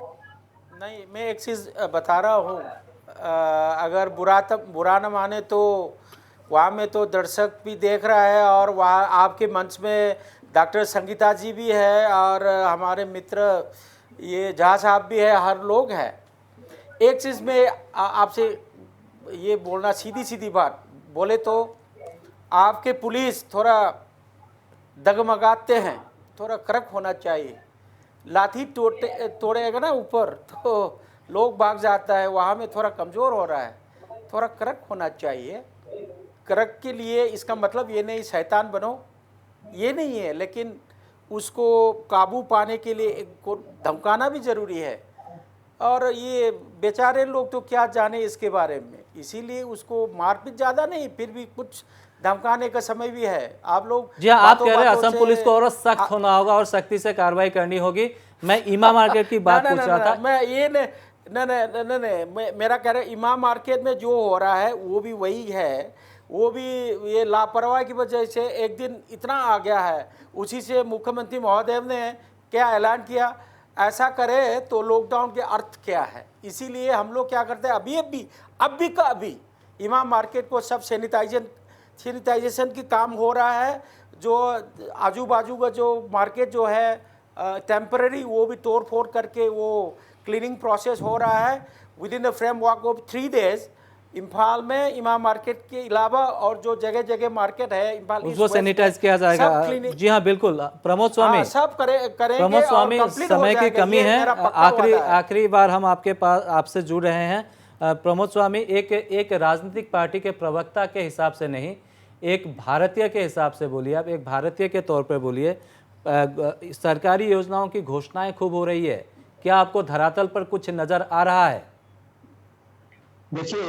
नहीं, मैं एक चीज़ बता रहा हूँ, अगर बुरा न माने तो वहाँ में तो दर्शक भी देख रहा है, और वहाँ आपके मंच में डॉक्टर संगीता जी भी है, और हमारे मित्र ये झा साहब भी है, हर लोग हैं। एक चीज़ में आपसे ये बोलना, सीधी बात बोले तो आपके पुलिस थोड़ा डगमगाते हैं, थोड़ा कड़क होना चाहिए। लाठी तोड़ेगा ना ऊपर तो लोग भाग जाता है, वहाँ में थोड़ा कमज़ोर हो रहा है, थोड़ा कड़क होना चाहिए। कड़क के लिए इसका मतलब ये नहीं शैतान बनो, ये नहीं है, लेकिन उसको काबू पाने के लिए को धमकाना भी ज़रूरी है। और ये बेचारे लोग तो क्या जाने इसके बारे में, इसीलिए उसको मारपीट ज़्यादा नहीं, फिर भी कुछ धमकाने का समय भी है। आप लोग जी हाँ, आप कह रहे हैं बातों-बातों असम से- पुलिस को और सख्त होना होगा और सख्ती से कार्रवाई करनी होगी। मैं इमा मार्केट की बात पूछ रहा था। मैं ये नहीं, मेरा कह रहा है इमाम मार्केट में जो हो रहा है वो भी वही है। वो भी ये लापरवाही की वजह से एक दिन इतना आ गया है। उसी से मुख्यमंत्री महोदय ने क्या ऐलान किया, ऐसा करे तो लॉकडाउन के अर्थ क्या है। इसीलिए हम लोग क्या करते हैं, अभी का अभी इमाम मार्केट को सब सैनिटाइजेशन की काम हो रहा है। जो आजू बाजू का जो मार्केट जो है टेम्पररी, वो भी तोड़ फोड़ करके वो क्लीनिंग प्रोसेस हो रहा है। With in the framework of 3 days Imphal में इमाम मार्केट के अलावा और जो जगह जगह मार्केट है इम्फाल उसको सैनिटाइज किया जाएगा। जी हाँ, बिल्कुल। प्रमोद स्वामी, सब करेंगे। प्रमोद स्वामी, और complete हो समय की जाएगा, कमी ये है। मेरा पक्का वादा है। आखिरी बार हम आपसे जुड़ रहे हैं। प्रमोद स्वामी, एक राजनीतिक पार्टी के प्रवक्ता के हिसाब से नहीं, एक भारतीय के हिसाब से बोलिए। आप एक भारतीय के तौर पर बोलिए। सरकारी योजनाओं की घोषणाएं खूब हो रही है, क्या आपको धरातल पर कुछ नजर आ रहा है? देखिए,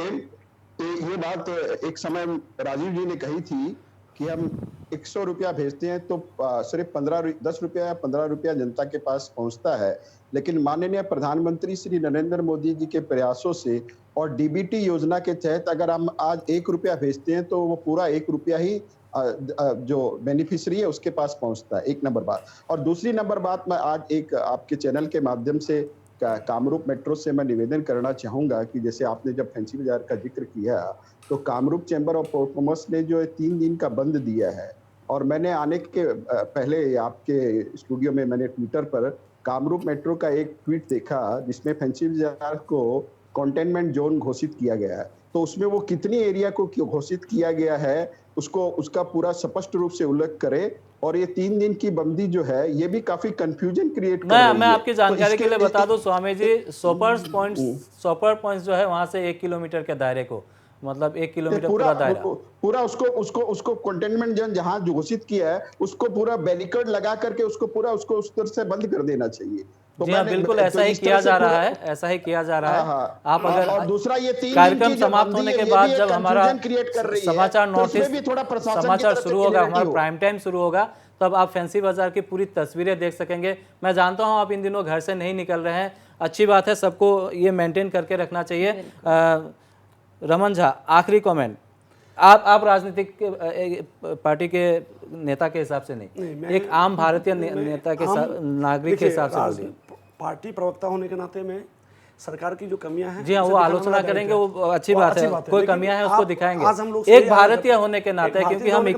ये बात एक समय राजीव जी ने कही थी कि हम 100 रुपया भेजते हैं तो सिर्फ 10 रुपया या 15 रुपया जनता के पास पहुंचता है। लेकिन माननीय प्रधानमंत्री श्री नरेंद्र मोदी जी के प्रयासों से और डीबीटी योजना के तहत अगर हम आज 1 रुपया भेजते हैं तो वो पूरा 1 रुपया ही जो बेनिफिशियरी है उसके पास पहुंचता है। एक नंबर बात। और दूसरी नंबर बात, मैं आज एक आपके चैनल के माध्यम से कामरूप मेट्रो से मैं निवेदन करना चाहूंगा कि जैसे आपने जब फैंसी बाजार का जिक्र किया तो कामरूप चैम्बर ऑफ कॉमर्स ने जो 3 दिन का बंद दिया है, और मैंने आने के पहले आपके स्टूडियो में मैंने ट्विटर पर कामरूप मेट्रो का एक ट्वीट देखा जिसमें फैंसी बाजार को कंटेनमेंट जोन घोषित किया गया है। तो उसमें वो कितनी एरिया को घोषित किया गया है उसका पूरा स्पष्ट रूप से उल्लेख करे। और ये 3 दिन की बंदी जो है ये भी काफी कंफ्यूजन क्रिएट कर रही है। मैं आपकी जानकारी के लिए बता दूं स्वामी जी, सोपर पॉइंट्स जो है वहां से 1 किलोमीटर के दायरे को, मतलब 1 किलोमीटर पूरा दायरा, पूरा उसको कंटेनमेंट जोन जहां घोषित किया है उसको पूरा बैरिकेड लगा करके उसको उस तरह से बंद कर देना चाहिए। जी हाँ, बिल्कुल ऐसा ही किया जा रहा है, ऐसा ही किया जा रहा है। आप अगर और दूसरा ये 3 कार्यक्रम समाप्त होने के बाद जब हमारा समाचार नोटिस समाचार समाचार शुरू होगा, हमारा प्राइम टाइम शुरू होगा, तब आप फैंसी बाजार की पूरी तस्वीरें देख सकेंगे। मैं जानता हूं आप इन दिनों घर से नहीं निकल रहे हैं, अच्छी बात है, सबको ये मेंटेन करके रखना चाहिए। रमन झा, आखिरी कमेंट। आप राजनीतिक पार्टी के नेता के हिसाब से नहीं, एक आम भारतीय नेता के नागरिक के हिसाब से बोलिए। पार्टी प्रवक्ता होने के नाते में सरकार की जो कमियां हैं, जी हाँ, वो आलोचना करेंगे, वो अच्छी बात है। कोई कमियां हैं उसको दिखाएंगे। आज हम लोग एक भारतीय होने के नाते, क्योंकि हम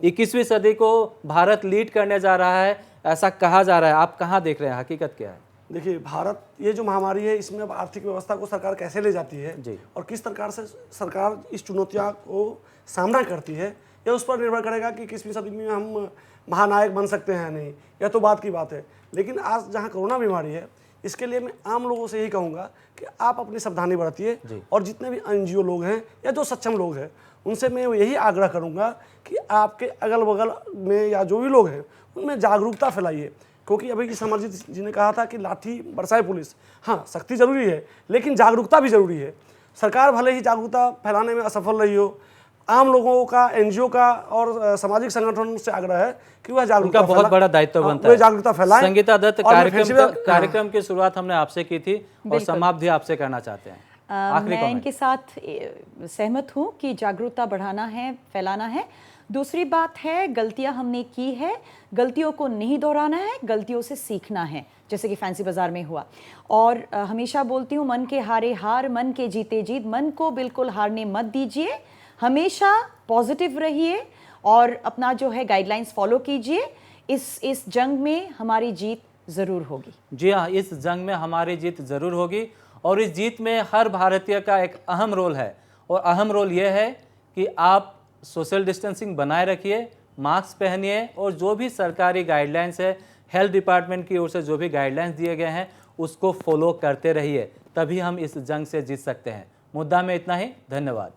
21वीं सदी को भारत लीड करने जा रहा है, ऐसा कहा जा रहा है। आप कहाँ देख रहे हैं, हकीकत क्या है? देखिए, भारत ये जो महामारी है इसमें अब आर्थिक व्यवस्था को सरकार कैसे ले जाती है जी, और किस प्रकार से सरकार इस चुनौतियों को सामना करती है, यह उस पर निर्भर करेगा कि 21वीं सदी में हम महानायक बन सकते हैं नहीं, यह तो बात की बात है। लेकिन आज जहां कोरोना बीमारी है, इसके लिए मैं आम लोगों से यही कहूँगा कि आप अपनी सावधानी बरतिए, और जितने भी NGO लोग हैं या जो सक्षम लोग हैं उनसे मैं यही आग्रह करूँगा कि आपके अगल बगल में या जो भी लोग हैं उनमें जागरूकता फैलाइए। क्योंकि अभी की समरजीत जी ने कहा था कि लाठी बरसाए पुलिस, हाँ सख्ती जरूरी है लेकिन जागरूकता भी जरूरी है। सरकार भले ही जागरूकता फैलाने में असफल रही हो, आम लोगों का, NGO का और सामाजिक संगठनों से आग्रह है कि वह जागरूकता, उनका बहुत बड़ा दायित्व बनता है, जागरूकता फैलाएं। संगीता दत्त, कार्यक्रम की शुरुआत हमने आपसे की थी और समाप्ति आपसे करना चाहते हैं। मैं इनके साथ सहमत हूँ कि जागरूकता बढ़ाना है, फैलाना है। दूसरी बात है, गलतियां हमने की है, गलतियों को नहीं दोहराना है, गलतियों से सीखना है, जैसे कि फैंसी बाजार में हुआ। और हमेशा बोलती हूँ, मन के हारे हार, मन के जीते जीत। मन को बिल्कुल हारने मत दीजिए, हमेशा पॉजिटिव रहिए और अपना जो है गाइडलाइंस फॉलो कीजिए। इस जंग में हमारी जीत ज़रूर होगी। जी हाँ, इस जंग में हमारी जीत ज़रूर होगी और इस जीत में हर भारतीय का एक अहम रोल है। और अहम रोल यह है कि आप सोशल डिस्टेंसिंग बनाए रखिए, मास्क पहनिए और जो भी सरकारी गाइडलाइंस है, हेल्थ डिपार्टमेंट की ओर से जो भी गाइडलाइंस दिए गए हैं उसको फॉलो करते रहिए, तभी हम इस जंग से जीत सकते हैं। मुद्दा में इतना ही, धन्यवाद।